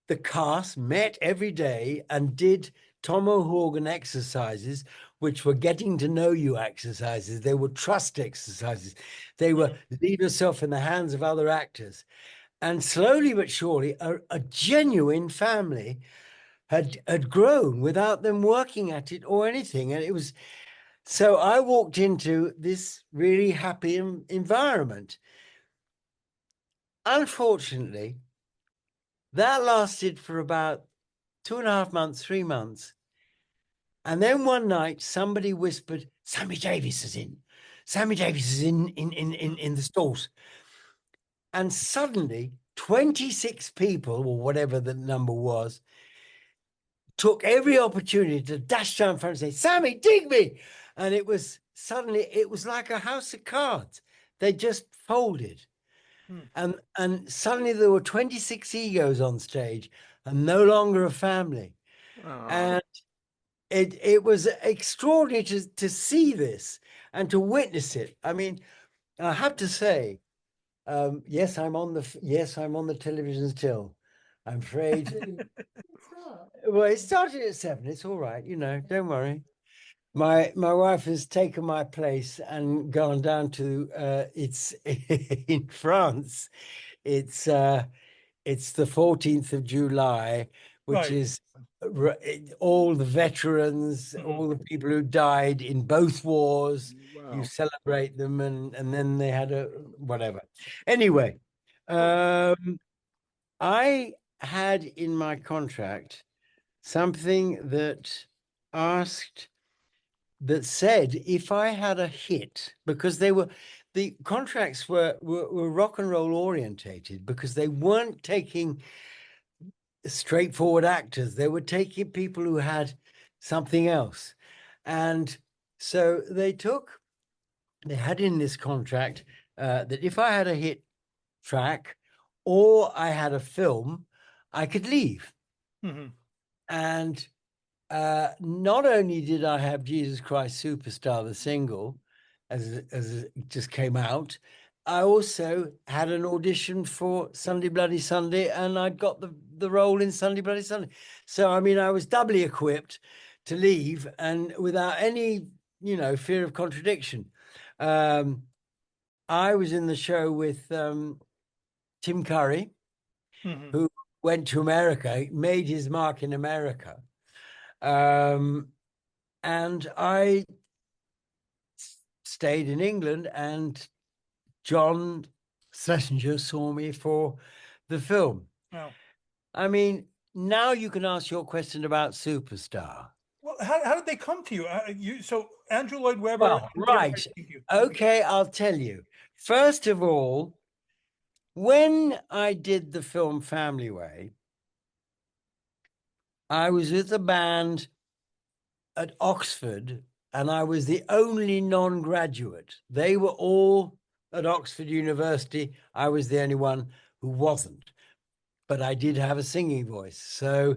the cast met every day and did Tom O'Horgan exercises, which were getting to know you exercises. They were trust exercises. They were leave yourself in the hands of other actors. And slowly but surely, a genuine family had grown without them working at it or anything. And it was, so I walked into this really happy environment. Unfortunately, that lasted for about 2.5 months, 3 months. And then one night, somebody whispered, "Sammy Davis is in. Sammy Davis is in the stalls." And suddenly, 26 people, or whatever the number was, took every opportunity to dash down front and say, "Sammy, dig me." And it was like a house of cards. They just folded. And suddenly there were 26 egos on stage and no longer a family. And it was extraordinary to see this and to witness it. I mean, I have to say, yes, I'm on the television still. I'm afraid. Well, it started at 7. It's all right, don't worry. My wife has taken my place and gone down to it's in France. It's the 14th of July, which Right. is all the veterans, all the people who died in both wars. You celebrate them, and then they had a whatever. Anyway, I had in my contract something that said if I had a hit, because the contracts were rock and roll orientated, because they weren't taking straightforward actors. They were taking people who had something else. And so they had in this contract that if I had a hit track or I had a film, I could leave. And not only did I have Jesus Christ Superstar, the single, as it just came out, I also had an audition for Sunday Bloody Sunday, and I'd got the role in Sunday Bloody Sunday. So, I mean, I was doubly equipped to leave, and without any, fear of contradiction. I was in the show with Tim Curry, who went to America, made his mark in America. And I stayed in England, and John Schlesinger saw me for the film. Oh. I mean, now you can ask your question about Superstar. Well, how did they come to you? So Andrew Lloyd Webber. Well, right. Okay, I'll tell you. First of all, when I did the film Family Way, I was with a band at Oxford, and I was the only non-graduate. They were all at Oxford University. I was the only one who wasn't, but I did have a singing voice. So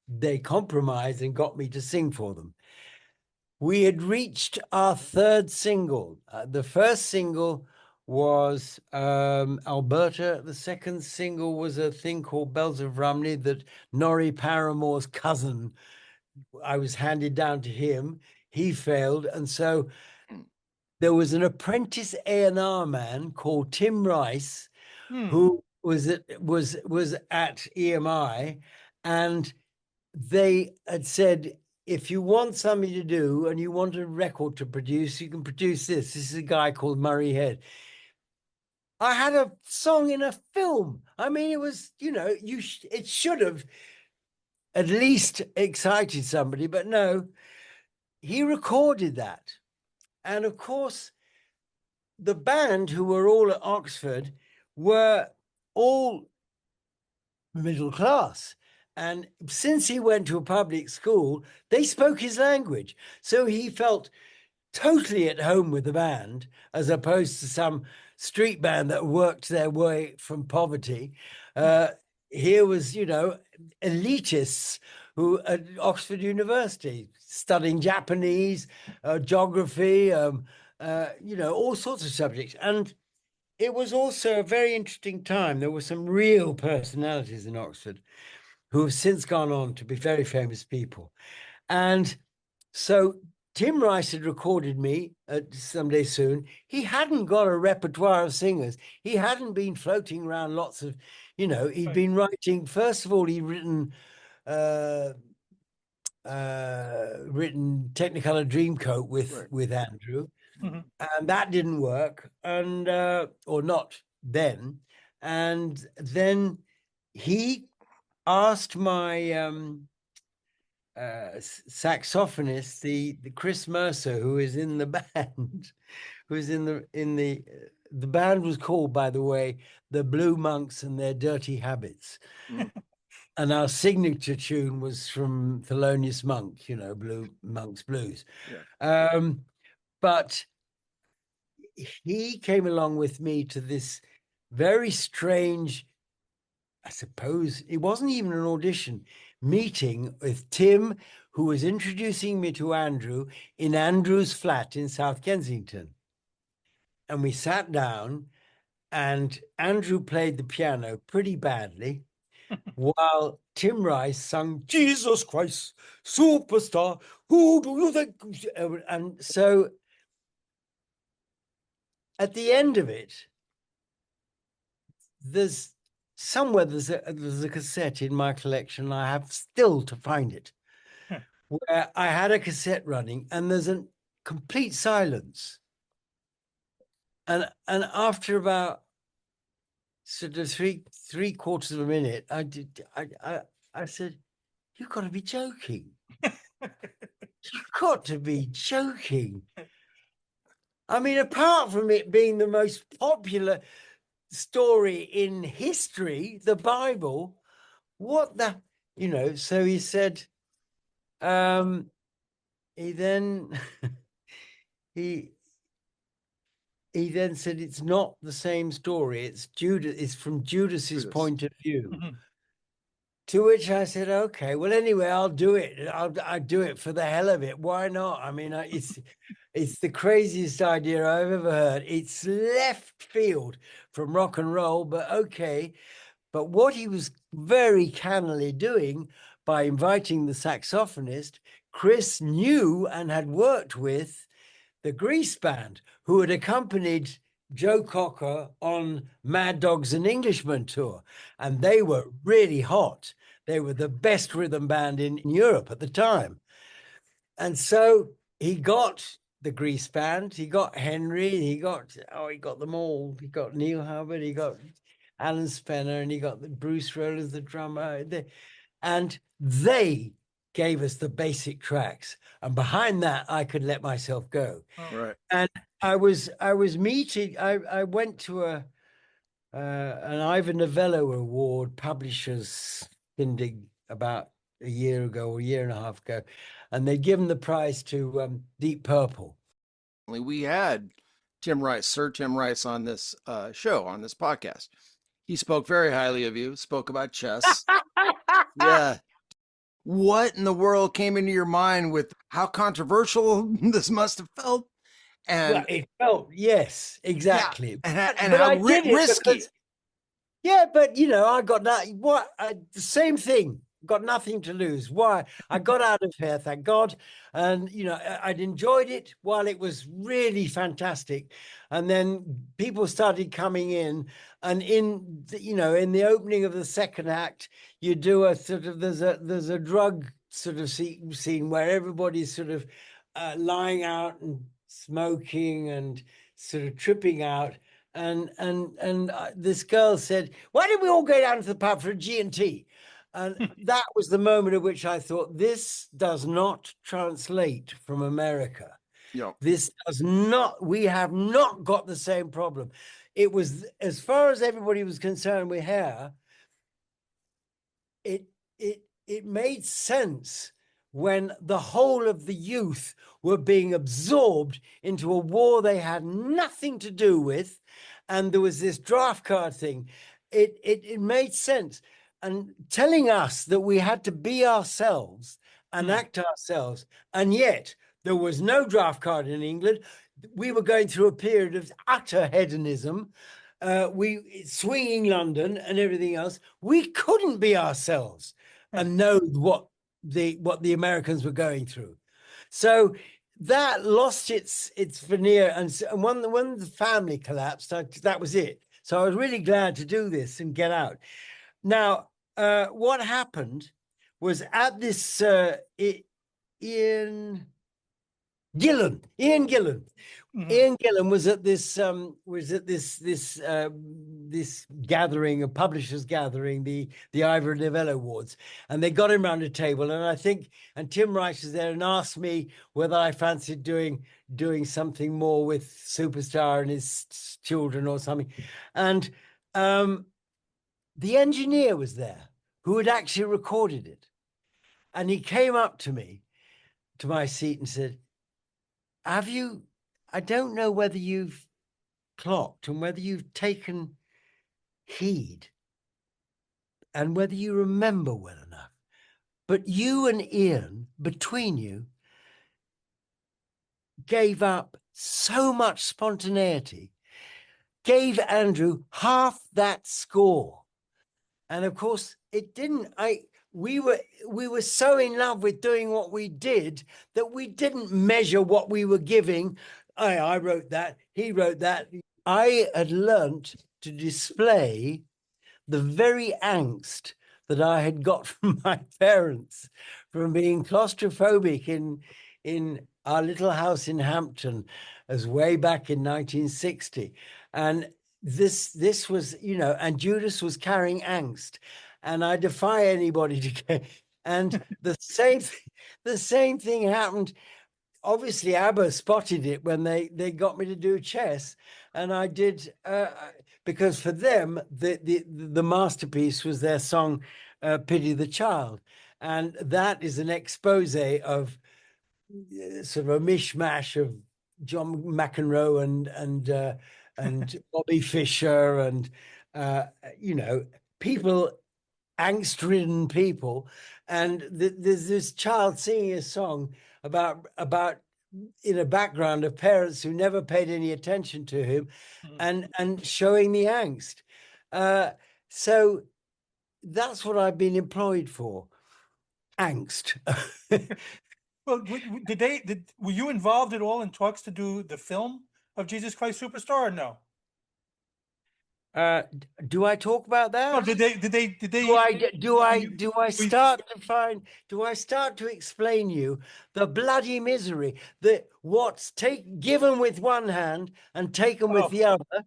they compromised and got me to sing for them. We had reached our third single. The first single was Alberta. The second single was a thing called Bells of Rumney that Norrie Paramore's cousin, I was handed down to him. He failed. And so there was an apprentice A&R man called Tim Rice, who was at EMI, and they had said, if you want something to do and you want a record to produce, you can produce this. This is a guy called Murray Head. I had a song in a film. I mean, it was, it should have at least excited somebody, but no, he recorded that. And of course, the band, who were all at Oxford, were all middle class. And since he went to a public school, they spoke his language. So he felt totally at home with the band, as opposed to some street band that worked their way from poverty. Here was, elitists who at Oxford University studying Japanese, geography, all sorts of subjects. And it was also a very interesting time. There were some real personalities in Oxford who have since gone on to be very famous people. And so Tim Rice had recorded me Someday Soon. He hadn't got a repertoire of singers. He hadn't been floating around lots of, he'd been writing. First of all, he'd written Technicolor Dreamcoat with Andrew, and that didn't work, and or not then. And then he asked my saxophonist, the Chris Mercer, who is in the band, who's in the band was called, by the way, the Blue Monks and Their Dirty Habits. And our signature tune was from Thelonious Monk, Blue Monks Blues. Yeah. But he came along with me to this very strange, I suppose it wasn't even an audition, meeting with Tim, who was introducing me to Andrew in Andrew's flat in South Kensington. And we sat down, and Andrew played the piano pretty badly, while Tim Rice sung Jesus Christ, Superstar, who do you think? And so at the end of it, there's a cassette in my collection. I have still to find it, where I had a cassette running, and there's a complete silence. And after about sort of three quarters of a minute, I said, "You've got to be joking! You've got to be joking!" I mean, apart from it being the most popular story in history, the Bible, what the, so he said, he then he then said, it's not the same story. It's Judas. It's from Judas's point of view. To which I said, okay, well, anyway, I'll do it. I'll do it for the hell of it. Why not? I mean, it's the craziest idea I've ever heard. It's left field from rock and roll, but okay. But what he was very cannily doing by inviting the saxophonist, Chris knew and had worked with the Grease Band, who had accompanied Joe Cocker on Mad Dogs and Englishmen tour. And they were really hot. They were the best rhythm band in Europe at the time. And so he got the Grease band. He got Henry. He got them all. He got Neil Hubbard. He got Alan Spenner, and he got the Bruce Rollers, the drummer. And they gave us the basic tracks. And behind that, I could let myself go. Right. And I was meeting. I went to an Ivor Novello Award publishers shindig about a year ago or a year and a half ago, and they'd given the prize to Deep Purple. We had Sir Tim Rice on this show, on this podcast. He spoke very highly of you, spoke about chess. Yeah. What in the world came into your mind with how controversial this must have felt? And well, it felt, yes, exactly. Yeah, and but how I did it risky. because, yeah, but I got that. The same thing. Got nothing to lose. Why? I got out of here, thank God. And I'd enjoyed it while it was really fantastic. And then people started coming in, and in the opening of the second act, you do a sort of there's a drug sort of scene where everybody's sort of lying out and smoking and sort of tripping out. And this girl said, "Why did we all go down to the pub for a G&T?" And that was the moment at which I thought, this does not translate from America. Yeah. This does not, we have not got the same problem. It was, as far as everybody was concerned with hair, it made sense when the whole of the youth were being absorbed into a war they had nothing to do with, and there was this draft card thing. It made sense. And telling us that we had to be ourselves and act ourselves, and yet there was no draft card in England. We were going through a period of utter hedonism, swinging London and everything else. We couldn't be ourselves and know what the Americans were going through. So that lost its veneer, and when the family collapsed, that was it. So I was really glad to do this and get out. Now, what happened was at this Ian Gillan. Mhm. Ian Gillan was at this gathering, a publishers gathering, the Ivor Novello Awards, and they got him round a table, and Tim Rice was there and asked me whether I fancied doing something more with Superstar and his children or something, and the engineer was there who had actually recorded it. And he came up to me, to my seat, and said, I don't know whether you've clocked and whether you've taken heed and whether you remember well enough, but you and Ian, between you, gave up so much spontaneity, gave Andrew half that score. And of course, it didn't. We were so in love with doing what we did that we didn't measure what we were giving. I wrote that, he wrote that. I had learnt to display the very angst that I had got from my parents from being claustrophobic in our little house in Hampton, as way back in 1960. And this was, and Judas was carrying angst, and I defy anybody to get. And the same thing happened. Obviously, ABBA spotted it when they got me to do chess, and I did because for them the masterpiece was their song "Pity the Child," and that is an expose of sort of a mishmash of John McEnroe and Bobby Fischer and people, angst-ridden people, and there's this child singing a song about in a background of parents who never paid any attention to him, and showing the angst. So that's what I've been employed for, angst. Well, were you involved at all in talks to do the film of Jesus Christ Superstar, or no? Do I talk about that? Well, did they Do I you- start to find? Do I start to explain you the bloody misery that what's given with one hand and taken with Oh. the other?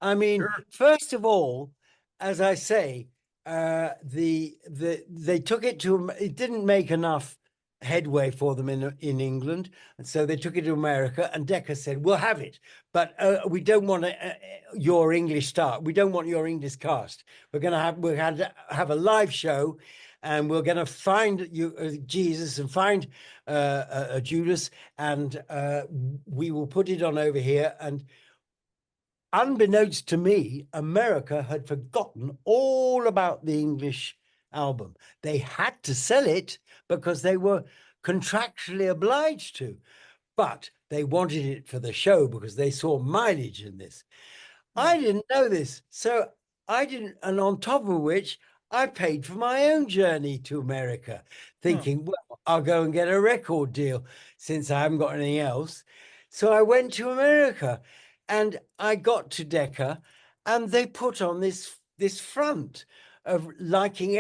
I mean, Sure. first of all, as I say, they took it to. It didn't make enough headway for them in England, and so they took it to America. And Decca said, "We'll have it, but we don't want your English star. We don't want your English cast. We're going to have a live show." And we're going to find you Jesus and find Judas, and we will put it on over here. And unbeknownst to me, America had forgotten all about the English album. They had to sell it because they were contractually obliged to, but they wanted it for the show because they saw mileage in this. I didn't know this. So I didn't, and on top of which, I paid for my own journey to America, thinking, well, I'll go and get a record deal since I haven't got anything else. So I went to America and I got to Decca and they put on this front of liking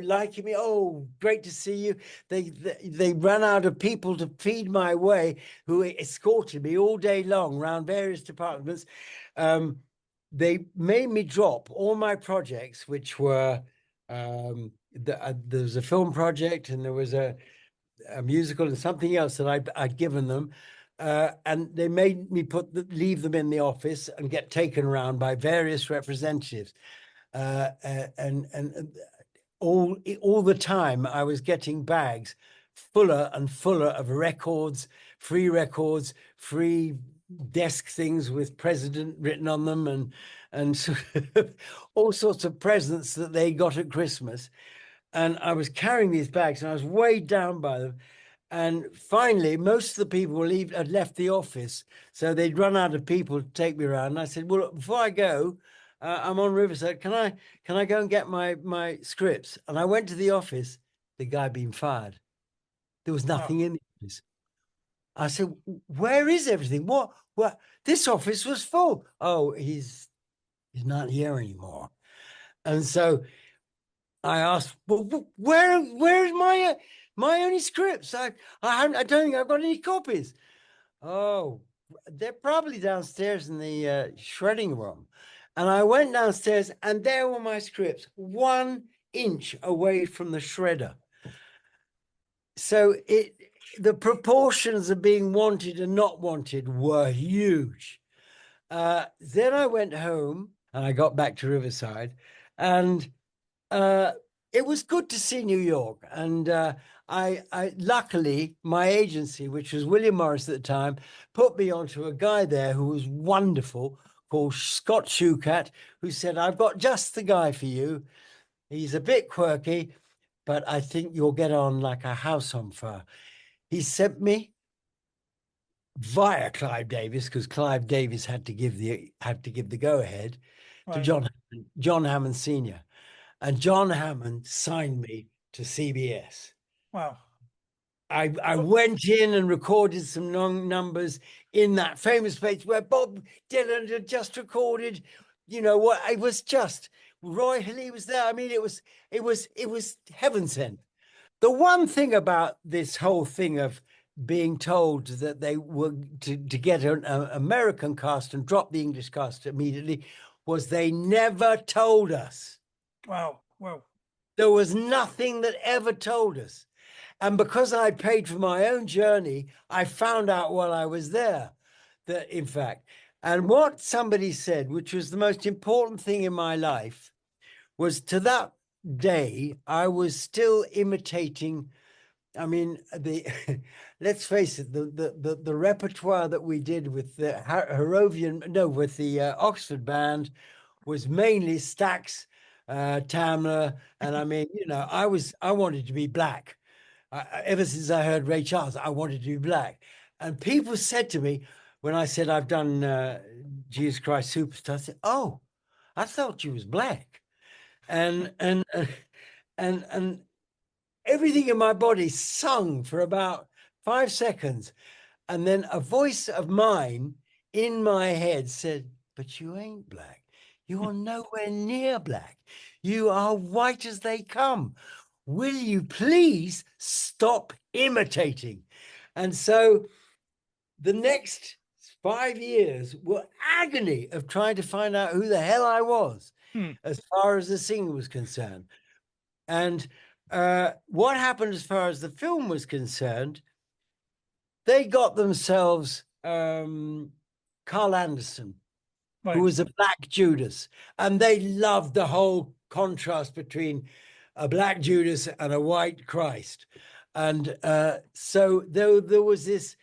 liking me. Oh, great to see you. They ran out of people to feed my way, who escorted me all day long around various departments. They made me drop all my projects, which were there was a film project and there was a musical and something else that I'd given them. And they made me leave them in the office and get taken around by various representatives. And all the time I was getting bags fuller and fuller of records, free desk things with president written on them, and sort of all sorts of presents that they got at Christmas. And I was carrying these bags and I was weighed down by them. And finally, most of the people had left the office, so they'd run out of people to take me around. And I said, "Well, before I go, I'm on Riverside. Can I go and get my scripts?" And I went to the office. The guy had been fired. There was nothing in the office. I said, "Where is everything? What? This office was full." "Oh, he's not here anymore." And so I asked, "Well, where's my only scripts? I don't think I've got any copies." "Oh, they're probably downstairs in the shredding room." And I went downstairs, and there were my scripts, 1 inch away from the shredder. So the proportions of being wanted and not wanted were huge. Then I went home and I got back to Riverside, and it was good to see New York. And I luckily, my agency, which was William Morris at the time, put me onto a guy there who was wonderful, called Scott Shukat, who said, "I've got just the guy for you. He's a bit quirky, but I think you'll get on like a house on fire." He sent me via Clive Davis, because Clive Davis had to give the go ahead, to John Hammond Sr. And John Hammond signed me to CBS. Wow. I went in and recorded some numbers in that famous place where Bob Dylan had just recorded. You know what? It was just Roy Hilly was there. I mean, it was heaven sent. The one thing about this whole thing of being told that they were to get an American cast and drop the English cast immediately was they never told us. Wow. Wow. There was nothing that ever told us. And because I'd paid for my own journey, I found out while I was there that, in fact, and what somebody said, which was the most important thing in my life, was to that day, I was still imitating. I mean, let's face it, the repertoire that we did with the with the Oxford band was mainly Stax, Tamla, and I mean, I wanted to be black. Ever since I heard Ray Charles, I wanted to be black. And people said to me, when I said I've done Jesus Christ Superstar, I said, "Oh, I thought you was black," and everything in my body sung for about 5 seconds, and then a voice of mine in my head said, "But you ain't black. You are nowhere near black. You are white as they come. Will you please stop imitating? And so the next 5 years were agony of trying to find out who the hell I was as far as the singing was concerned. And what happened as far as the film was concerned, they got themselves Carl Anderson, who was a black Judas, and they loved the whole contrast between a black Judas and a white Christ. And so there was this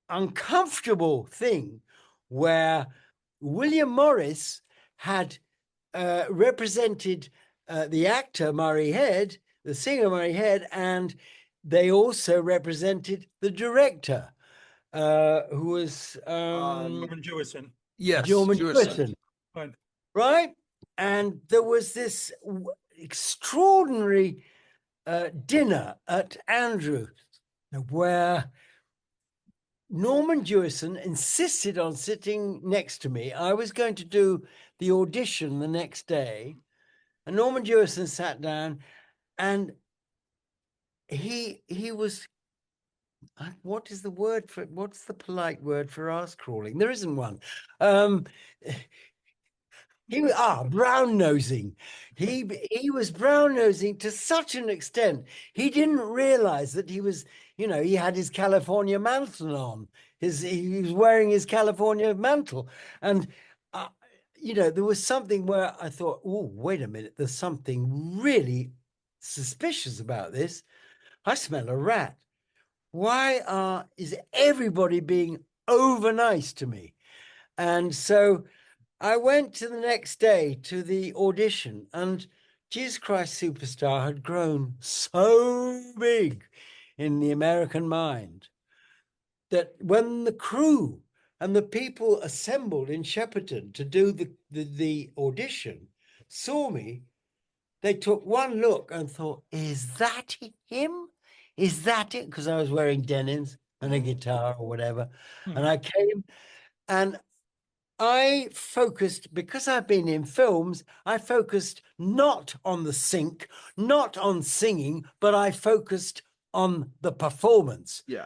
uncomfortable thing where William Morris had represented the actor Murray Head, the singer Murray Head, and they also represented the director, who was Norman Jewison. Yes, Norman Jewison. Jewison, right? And there was this extraordinary dinner at Andrews where Norman Jewison insisted on sitting next to me. I was going to do the audition the next day, and Norman Jewison sat down, and he was, what is the word for, what's the polite word for ass crawling? There isn't one. He was brown nosing. He was brown nosing to such an extent he didn't realize that he was, he had his California mantle on. He was wearing his California mantle, and there was something where I thought, oh, wait a minute, there's something really suspicious about this. I smell a rat. Why is everybody being over nice to me? And so I went to the next day to the audition, and Jesus Christ Superstar had grown so big in the American mind that when the crew and the people assembled in Shepperton to do the audition saw me, they took one look and thought, is that him? Is that it? Because I was wearing denims and a guitar or whatever. And I came and I focused, because I've been in films, I focused not on the sync, not on singing, but I focused on the performance. Yeah.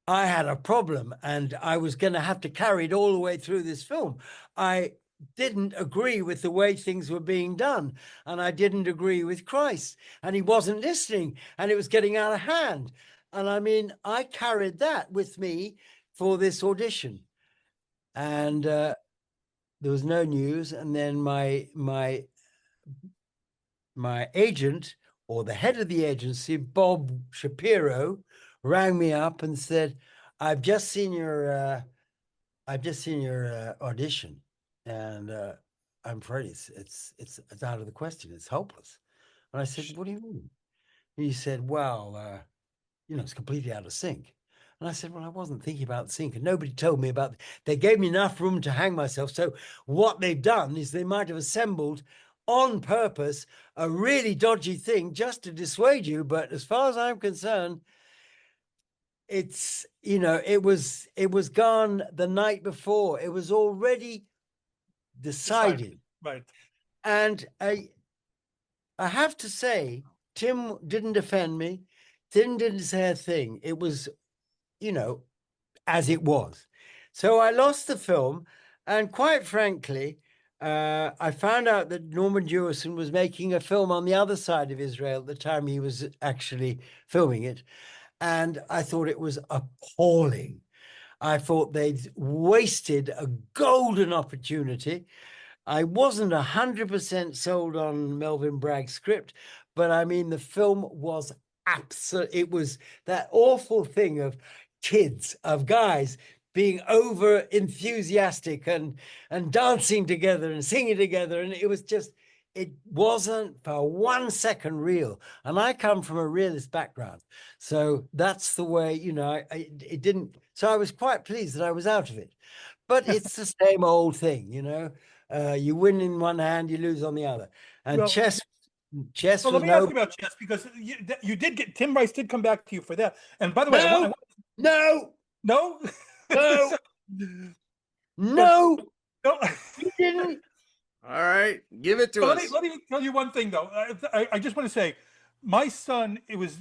I had a problem, and I was going to have to carry it all the way through this film. I didn't agree with the way things were being done, and I didn't agree with Christ, and he wasn't listening, and it was getting out of hand. And I mean, I carried that with me for this audition. And there was no news. And then my agent, or the head of the agency, Bob Shapiro, rang me up and said, I've just seen your audition, and I'm afraid it's out of the question. It's hopeless. And I said, what do you mean? And he said, well, it's completely out of sync. And I said, well, I wasn't thinking about sync, and nobody told me about it. They gave me enough room to hang myself. So what they've done is they might have assembled on purpose a really dodgy thing just to dissuade you. But as far as I'm concerned, it's, it was gone the night before. It was already decided. Right. And I have to say, Tim didn't defend me. Tim didn't say a thing. It was, as it was. So I lost the film. And quite frankly, I found out that Norman Jewison was making a film on the other side of Israel at the time he was actually filming it. And I thought it was appalling. I thought they'd wasted a golden opportunity. I wasn't 100% sold on Melvin Bragg's script, but I mean, the film was it was that awful thing of kids, of guys being over enthusiastic and dancing together and singing together. And it wasn't for 1 second real. And I come from a realist background. So that's the way, it didn't. So I was quite pleased that I was out of it. But it's the same old thing, you win in one hand, you lose on the other. And chess well, let me ask you about chess, because you did get, Tim Rice did come back to you for that. And by the way, no, no, no, no, he didn't. All right, give it to But us. let me tell you one thing though. I just want to say, my son, it was,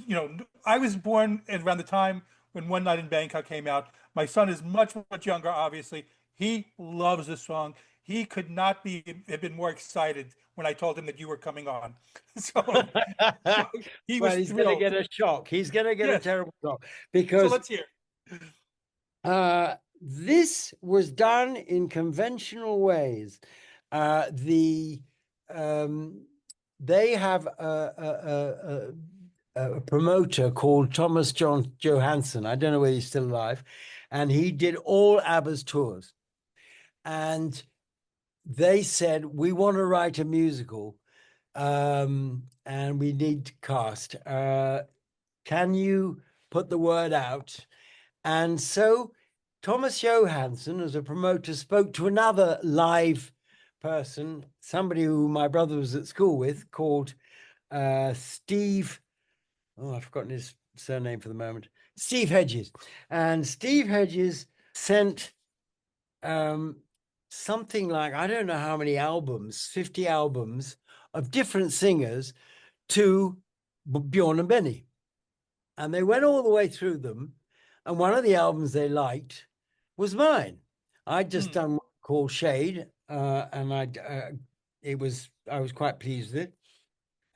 I was born at around the time when One Night in Bangkok came out. My son is much, much younger, obviously. He loves the song. He could not have been more excited when I told him that you were coming on. So, so he Well, was he's going to thrilled. get a shock. He's going to get a Yes. terrible shock So because let's hear. this was done in conventional ways. They have a promoter called Thomas John Johansson. I don't know whether he's still alive, and he did all ABBA's tours. And they said, we want to write a musical, and we need to cast. Can you put the word out? And so Thomas Johansson, as a promoter, spoke to another live person, somebody who my brother was at school with, called Steve. Oh, I've forgotten his surname for the moment. Steve Hedges. And Steve Hedges sent something like, I don't know how many albums, 50 albums of different singers to Bjorn and Benny. And they went all the way through them. And one of the albums they liked was mine. I'd just done one called Shade, and I was quite pleased with it.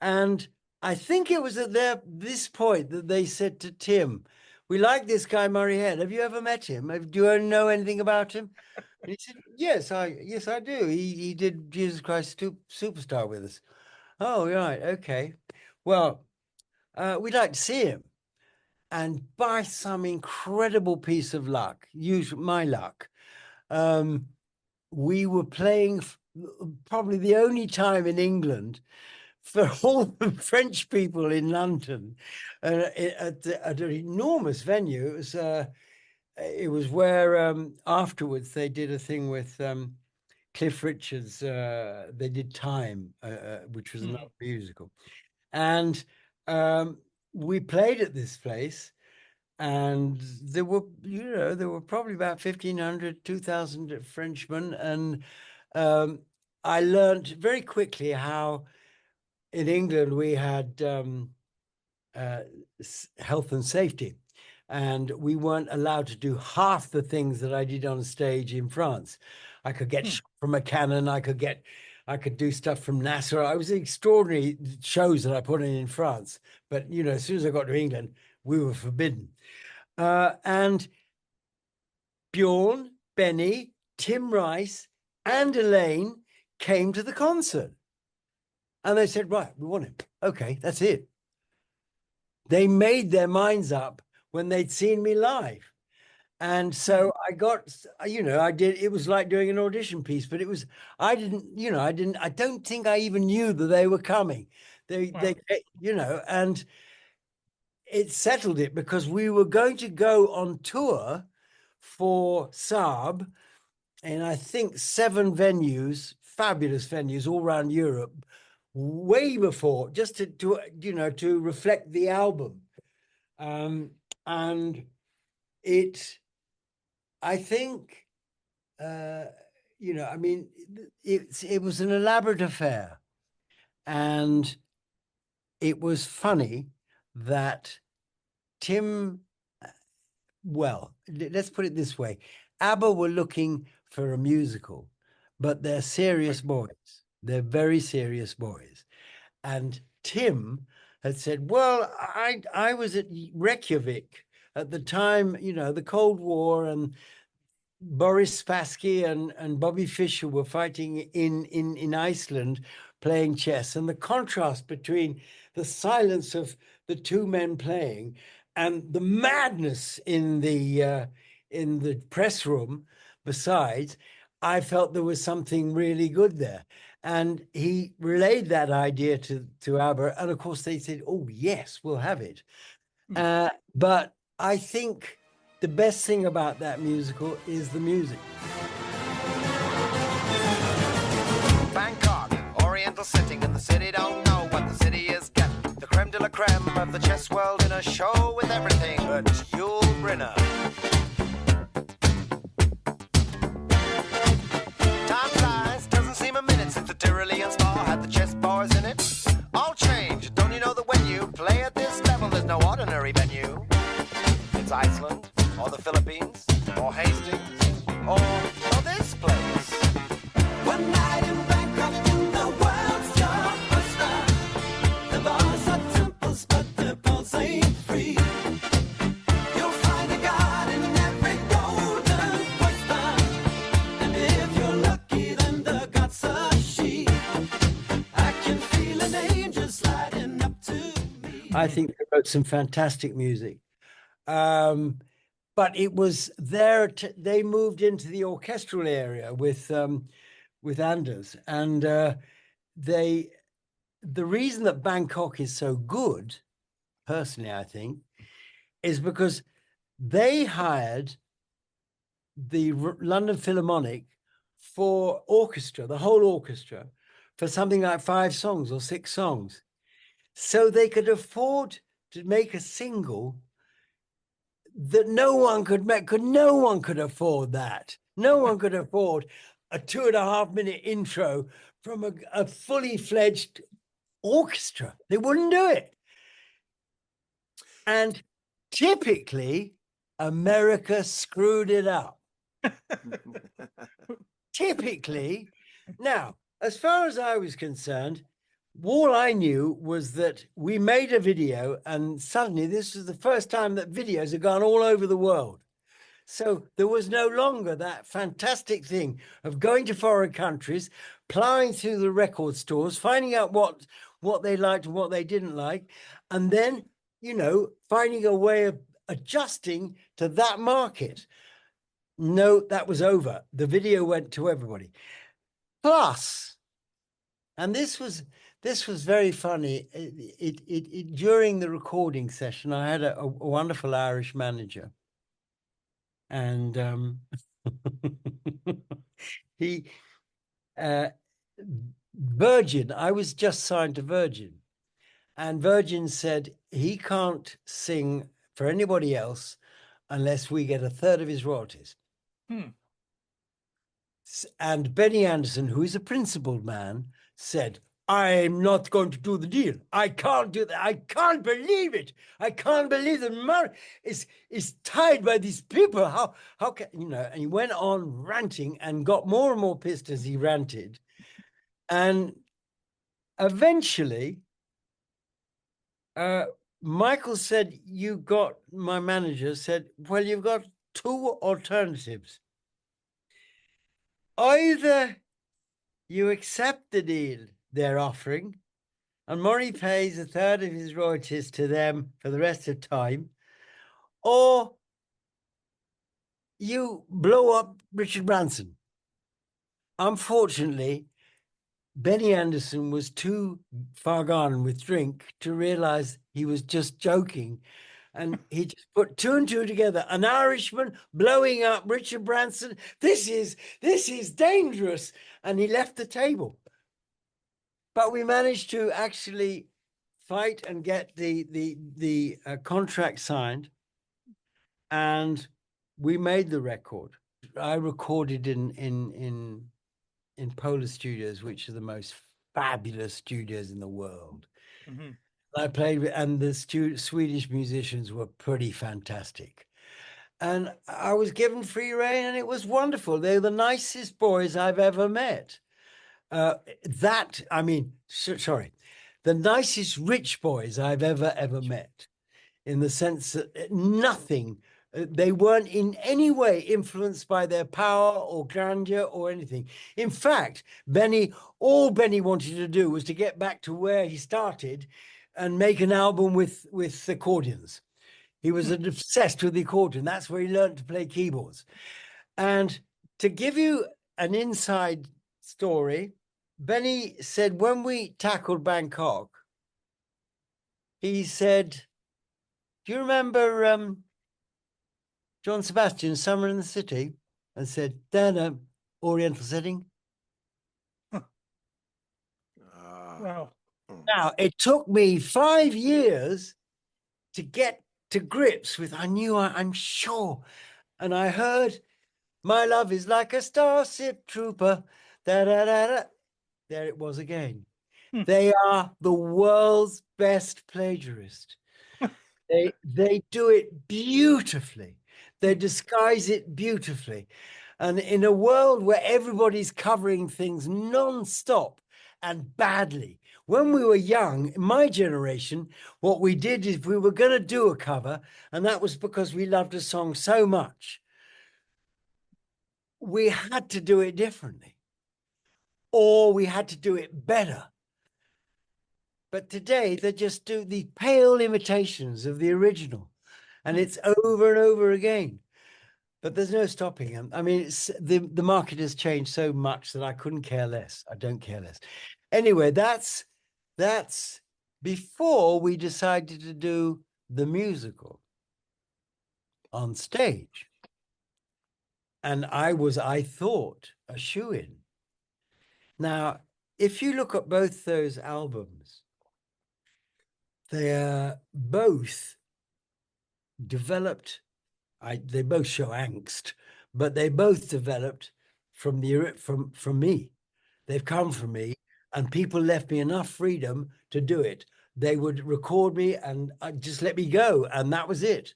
And I think it was at this point that they said to Tim, "We like this guy Murray Head. Have you ever met him? Do you know anything about him?" And he said, "Yes, I do. He did Jesus Christ Superstar with us." Oh, right, okay. Well, we'd like to see him. And by some incredible piece of luck, use my luck, we were playing probably the only time in England for all the French people in London at an enormous venue. It was where afterwards they did a thing with Cliff Richards. They did Time, which was another musical. And we played at this place, and there were probably about 1,500, 2,000 Frenchmen. And I learned very quickly how in England we had health and safety, and we weren't allowed to do half the things that I did on stage in France. I could get shot from a cannon. I could do stuff from NASA. I was extraordinary shows that I put in France. But, as soon as I got to England, we were forbidden. And Bjorn, Benny, Tim Rice, and Elaine came to the concert. And they said, right, we want him. Okay, that's it. They made their minds up when they'd seen me live. And so I got, it was like doing an audition piece, but I don't think I even knew that they were coming. They and it settled it because we were going to go on tour for Saab in, I think, 7 venues, fabulous venues all around Europe, way before, just to reflect the album. And I think, it was an elaborate affair. And it was funny that Tim, well, let's put it this way. ABBA were looking for a musical, but they're serious boys. They're very serious boys. And Tim had said, well, I was at Reykjavik at the time, the Cold War, and Boris Spassky and Bobby Fischer were fighting in Iceland, playing chess. And the contrast between the silence of the two men playing and the madness in the press room besides, I felt there was something really good there. And he relayed that idea to ABBA. And of course they said, oh, yes, we'll have it. But I think the best thing about that musical is the music. Bangkok, Oriental setting, and the city don't know what the city is getting. The creme de la creme of the chess world in a show with everything but Yul Brynner. Time flies, doesn't seem a minute since the stars in it. All change. Don't you know that when you play at this level, there's no ordinary venue? It's Iceland, or the Philippines, or Hastings, or this place. One night in Bangkok, in the world's your oyster. The bars are temples, but the pulse ain't free. You'll find a god in every golden oyster. And if you're lucky, then the god's a she. I can feel an angel sliding up to me. I think they wrote some fantastic music. But it was there. They moved into the orchestral area with Anders, and the reason that Bangkok is so good, personally, I think, is because they hired the London Philharmonic for orchestra, the whole orchestra, for something like 5 songs or 6 songs, so they could afford to make a single that no one could make. No one could afford that. No one could afford a 2.5-minute intro from a fully fledged orchestra. They wouldn't do it. And typically, America screwed it up. Typically. Now, as far as I was concerned, all I knew was that we made a video, and suddenly this was the first time that videos had gone all over the world. So there was no longer that fantastic thing of going to foreign countries, plowing through the record stores, finding out what they liked and what they didn't like, and then, you know, finding a way of adjusting to that market. No, that was over. The video went to everybody. Plus, and this was very funny. During the recording session, I had a wonderful Irish manager, and he Virgin. I was just signed to Virgin, and Virgin said he can't sing for anybody else unless we get 1/3 of his royalties. And Benny Andersson, who is a principled man, said, I'm not going to do the deal. I can't do that. I can't believe it. I can't believe that money is tied by these people. How can, you know, and he went on ranting and got more and more pissed as he ranted. And eventually, Michael said, my manager said, well, you've got 2 alternatives. Either you accept the deal they're offering, and Murray pays 1/3 of his royalties to them for the rest of time, or you blow up Richard Branson. Unfortunately, Benny Andersson was too far gone with drink to realize he was just joking. And he just put 2 and 2 together. An Irishman blowing up Richard Branson. This is dangerous. And he left the table. But we managed to actually fight and get the contract signed, and we made the record. I recorded in Polar Studios, which are the most fabulous studios in the world. Mm-hmm. I played with, and the Swedish musicians were pretty fantastic. And I was given free rein, and it was wonderful. They're the nicest boys I've ever met. The nicest rich boys I've ever met, in the sense that they weren't in any way influenced by their power or grandeur or anything. In fact, all Benny wanted to do was to get back to where he started and make an album with accordions. He was obsessed with the accordion. That's where he learned to play keyboards. And to give you an inside story, Benny said when we tackled Bangkok, he said, do you remember John Sebastian's Summer in the City? And said, Dana, Oriental setting. Wow. Now, it took me 5 years to get to grips with, I'm sure. And I heard, my love is like a starship trooper. Da, da, da, da. There it was again. They are the world's best plagiarist. They do it beautifully. They disguise it beautifully. And in a world where everybody's covering things non-stop and badly, when we were young, in my generation, what we did is we were going to do a cover, and that was because we loved a song so much. We had to do it differently, or we had to do it better. But today, they just do the pale imitations of the original, and it's over and over again. But there's no stopping them. I mean, the market has changed so much that I couldn't care less. I don't care less. Anyway, that's before we decided to do the musical on stage. And I thought, a shoo-in. Now, if you look at both those albums, they're both developed. They both show angst, but they both developed from me. They've come from me, and people left me enough freedom to do it. They would record me and just let me go, and that was it.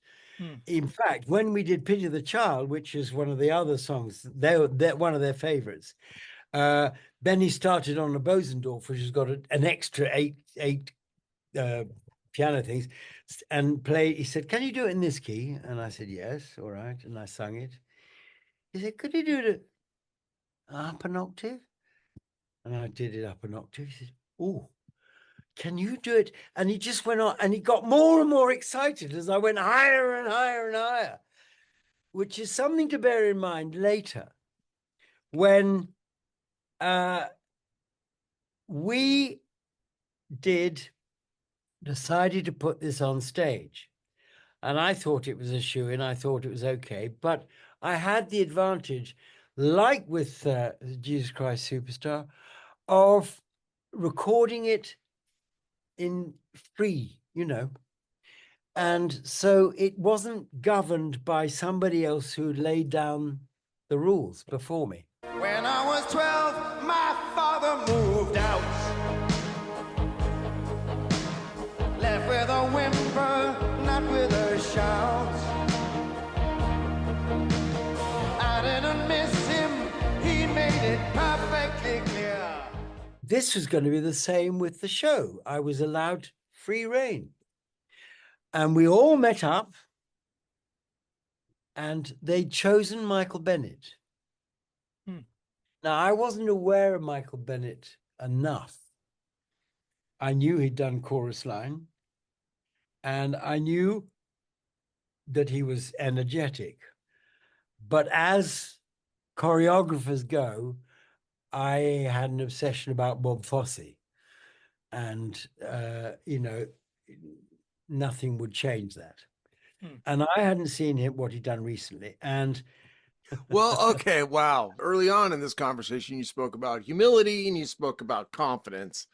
In fact, when we did Pity the Child, which is one of the other songs, they're one of their favorites. Benny started on a Bosendorf, which has got an extra eight piano things, and he said, "Can you do it in this key?" And I said, "Yes, all right." And I sung it. He said, "Could you do it up an octave?" And I did it up an octave. He said, "Oh, can you do it?" And he just went on, and he got more and more excited as I went higher and higher and higher, which is something to bear in mind later when we decided to put this on stage. And I thought it was a shoo-in. I thought it was okay. But I had the advantage, like with Jesus Christ Superstar, of recording it in free, And so it wasn't governed by somebody else who laid down the rules before me. When I was 12, my father moved out. Left with a whimper, not with a shout. I didn't miss him, he made it perfectly clear. This was going to be the same with the show. I was allowed free rein. And we all met up, and they'd chosen Michael Bennett. Now, I wasn't aware of Michael Bennett enough. I knew he'd done Chorus Line, and I knew that he was energetic. But as choreographers go, I had an obsession about Bob Fosse, and nothing would change that. And I hadn't seen what he'd done recently. And well, okay, wow. Early on in this conversation, you spoke about humility and you spoke about confidence,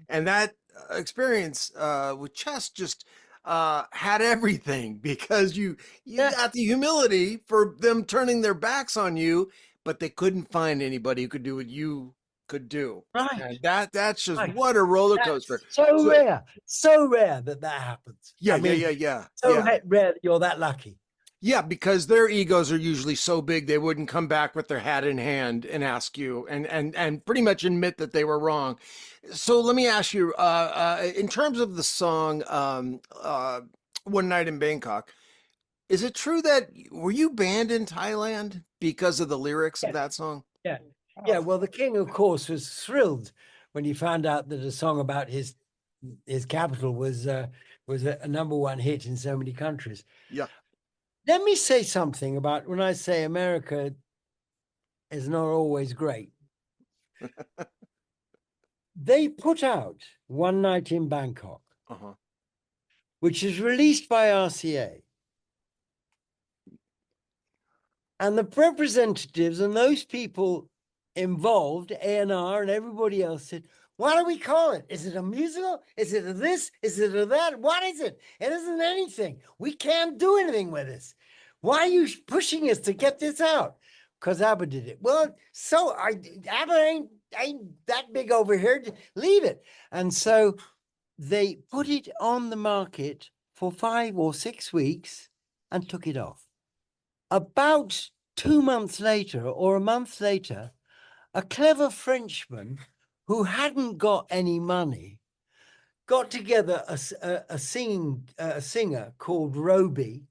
and that experience with chess just had everything, because you got the humility for them turning their backs on you, but they couldn't find anybody who could do what you could do. Right. And that's just what a roller coaster. That's so rare that happens. Yeah, I mean, yeah. Rare that you're that lucky. Yeah, because their egos are usually so big they wouldn't come back with their hat in hand and ask you and pretty much admit that they were wrong. So let me ask you, in terms of the song One Night in Bangkok, is it true that were you banned in Thailand because of the lyrics of that song? Yeah. Yeah, well, the king, of course, was thrilled when he found out that a song about his capital was a number one hit in so many countries. Yeah. Let me say something about when I say America is not always great. They put out One Night in Bangkok, which is released by RCA. And the representatives and those people involved, A&R and everybody else, said, "What do we call it? Is it a musical? Is it a this? Is it a that? What is it? It isn't anything. We can't do anything with this. Why are you pushing us to get this out?" Because ABBA did it. Well, so ABBA ain't that big over here. Leave it. And so they put it on the market for 5 or 6 weeks and took it off. About 2 months later or a month later, a clever Frenchman who hadn't got any money got together a singer called Roby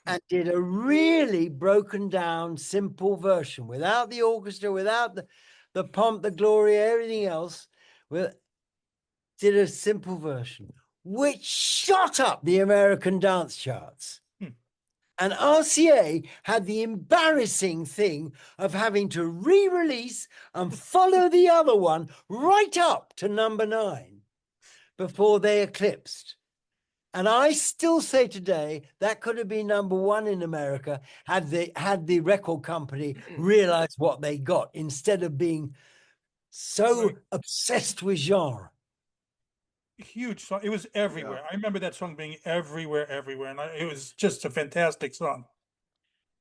and did a really broken down, simple version without the orchestra, without the pomp, the glory, everything else. Did a simple version, which shot up the American dance charts. And RCA had the embarrassing thing of having to re-release and follow the other one right up to number 9 before they eclipsed. And I still say today that could have been number 1 in America had the record company realized what they got instead of being so obsessed with genre. Huge song. It was everywhere. I remember that song being everywhere, and it was just a fantastic song.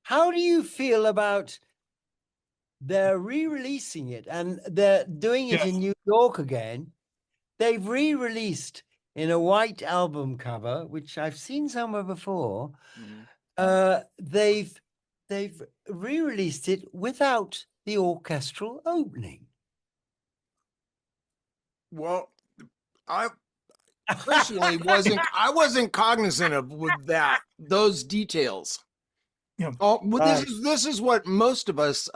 How do you feel about they're re-releasing it and they're doing it in New York again? They've re-released in a white album cover, which I've seen somewhere before. They've re-released it without the orchestral opening. Well, I personally wasn't cognizant of those details. Yeah. This is what most of us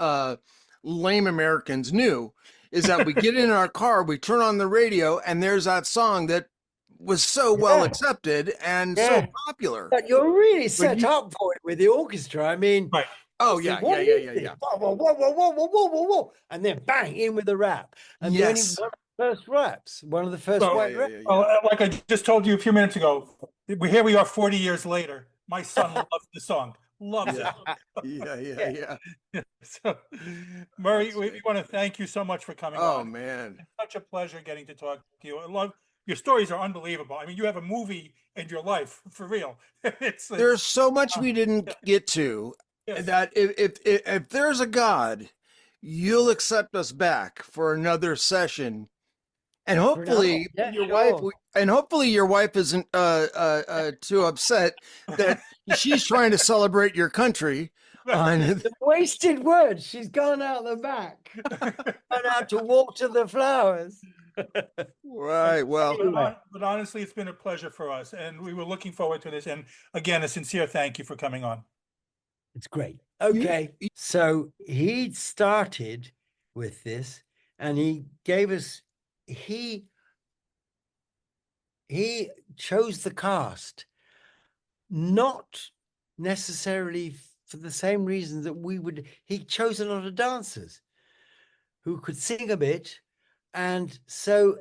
lame Americans knew, is that we get in our car, we turn on the radio, and there's that song that was so well accepted and so popular. But you're really set up for it with the orchestra. I mean, oh yeah. Whoa, whoa, whoa, whoa, whoa, whoa, whoa, whoa, whoa, and then bang in with the rap. And the only first raps, one of the first white raps. Like I just told you a few minutes ago, here we are 40 years later. My son loves the song. Loves it. Yeah. So, Murray, we want to thank you so much for coming on. Oh man, it's such a pleasure getting to talk to you. I love your stories are unbelievable. I mean, you have a movie in your life for real. There's so much we didn't get to. That if there's a God, you'll accept us back for another session. And hopefully your wife isn't too upset that she's trying to celebrate your country. On the wasted words. She's gone out the back. Gone out to water the flowers. Right. Well, but honestly, it's been a pleasure for us, and we were looking forward to this. And again, a sincere thank you for coming on. It's great. Okay. So he started with this, and he gave us, he chose the cast, not necessarily for the same reasons that we would. He chose a lot of dancers who could sing a bit, and so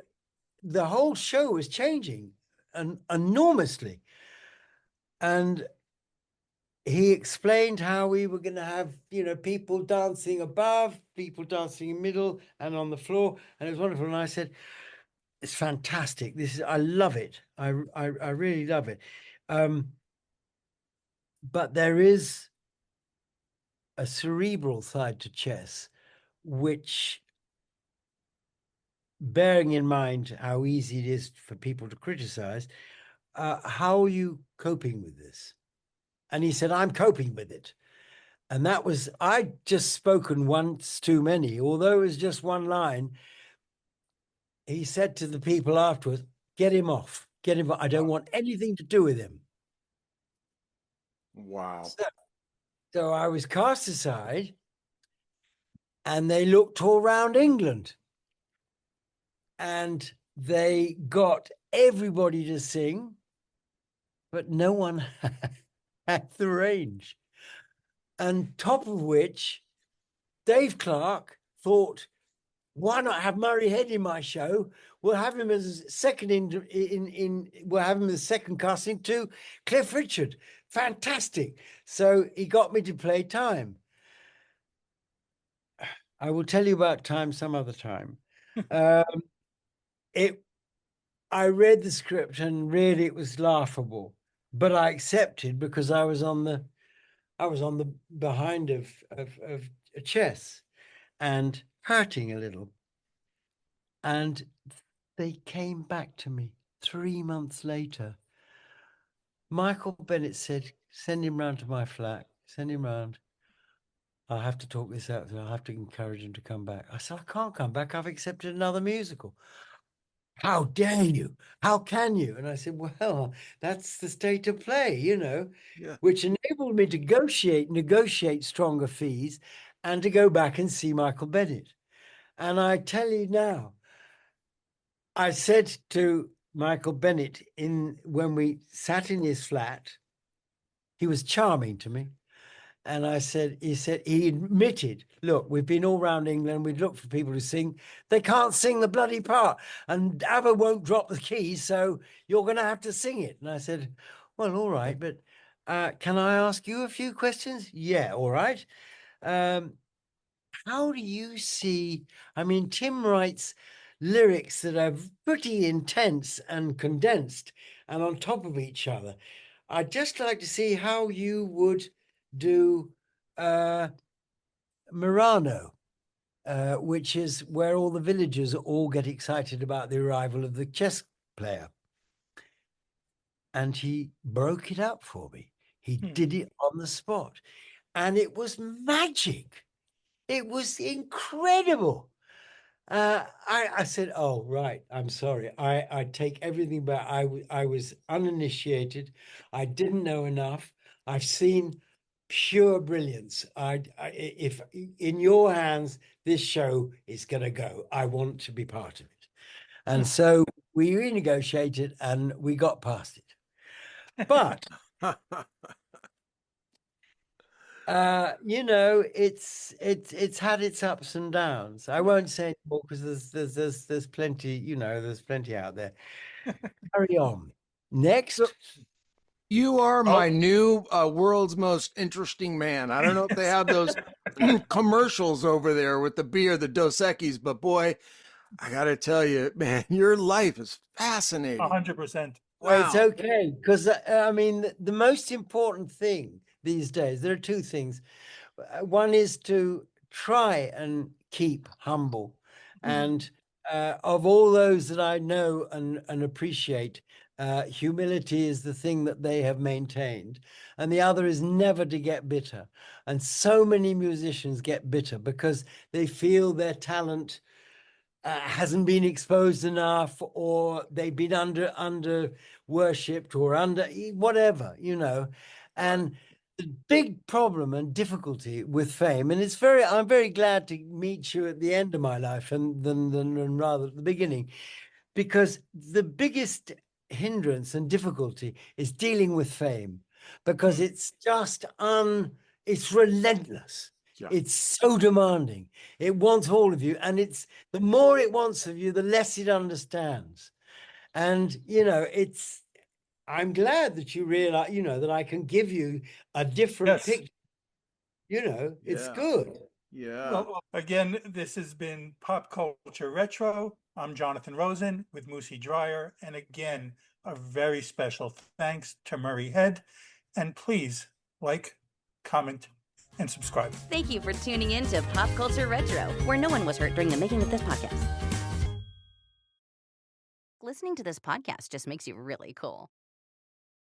the whole show was changing enormously. And he explained how we were going to have, people dancing above, people dancing in middle and on the floor. And it was wonderful. And I said, it's fantastic. I love it. I really love it. But there is a cerebral side to chess, which, bearing in mind how easy it is for people to criticize, how are you coping with this? And he said, I'm coping with it. And that was, I'd just spoken once too many, although it was just one line. He said to the people afterwards, get him off. Get him off. I don't want anything to do with him. Wow. So I was cast aside, and they looked all around England. And they got everybody to sing, but no one had the range. And top of which, Dave Clark thought, why not have Murray Head in my show? We'll have him as second we'll have him as second casting to Cliff Richard. Fantastic. So he got me to play Time. I will tell you about Time some other time. I read the script and really it was laughable, but I accepted because I was on the behind of chess, and hurting a little. And they came back to me 3 months later. Michael Bennett said, send him round to my flat, send him round. I'll have to talk this out. I'll have to encourage him to come back. I said, I can't come back. I've accepted another musical. How dare you? How can you? And I said, well, that's the state of play, Yeah. which enabled me to negotiate stronger fees and to go back and see Michael Bennett. And I tell you now, I said to Michael Bennett when we sat in his flat, he was charming to me. And he admitted, look, we've been all around England. We've looked for people to sing. They can't sing the bloody part. And ABBA won't drop the keys, so you're going to have to sing it. And I said, well, all right, but can I ask you a few questions? Yeah, all right. How do you see, Tim writes lyrics that are pretty intense and condensed and on top of each other. I'd just like to see how you would do Murano, which is where all the villagers all get excited about the arrival of the chess player. And he broke it up for me. He did it on the spot. And it was magic. It was incredible. I said, oh, right, I'm sorry. I take everything back. I was uninitiated. I didn't know enough. I've seen pure brilliance. If in your hands, this show is going to go. I want to be part of it. And so we renegotiated and we got past it. But it's had its ups and downs. I won't say more because there's plenty, there's plenty out there. Carry on. Next. You are my new world's most interesting man. I don't know if they have those commercials over there with the beer, the Dos Equis, but boy, I got to tell you, man, your life is fascinating. 100%. Well, it's okay because the most important thing these days, there are two things. One is to try and keep humble, and of all those that I know and appreciate, humility is the thing that they have maintained, and the other is never to get bitter. And so many musicians get bitter because they feel their talent hasn't been exposed enough, or they've been under worshipped, or under whatever, and the big problem and difficulty with fame, and I'm very glad to meet you at the end of my life than rather at the beginning, because the biggest hindrance and difficulty is dealing with fame, because it's just it's relentless. Yeah. It's so demanding. It wants all of you, and the more it wants of you, the less it understands. And I'm glad that you realize, that I can give you a different picture. It's good. Yeah. Well, again, this has been Pop Culture Retro. I'm Jonathan Rosen with Moosie Drier. And again, a very special thanks to Murray Head. And please like, comment, and subscribe. Thank you for tuning in to Pop Culture Retro, where no one was hurt during the making of this podcast. Listening to this podcast just makes you really cool.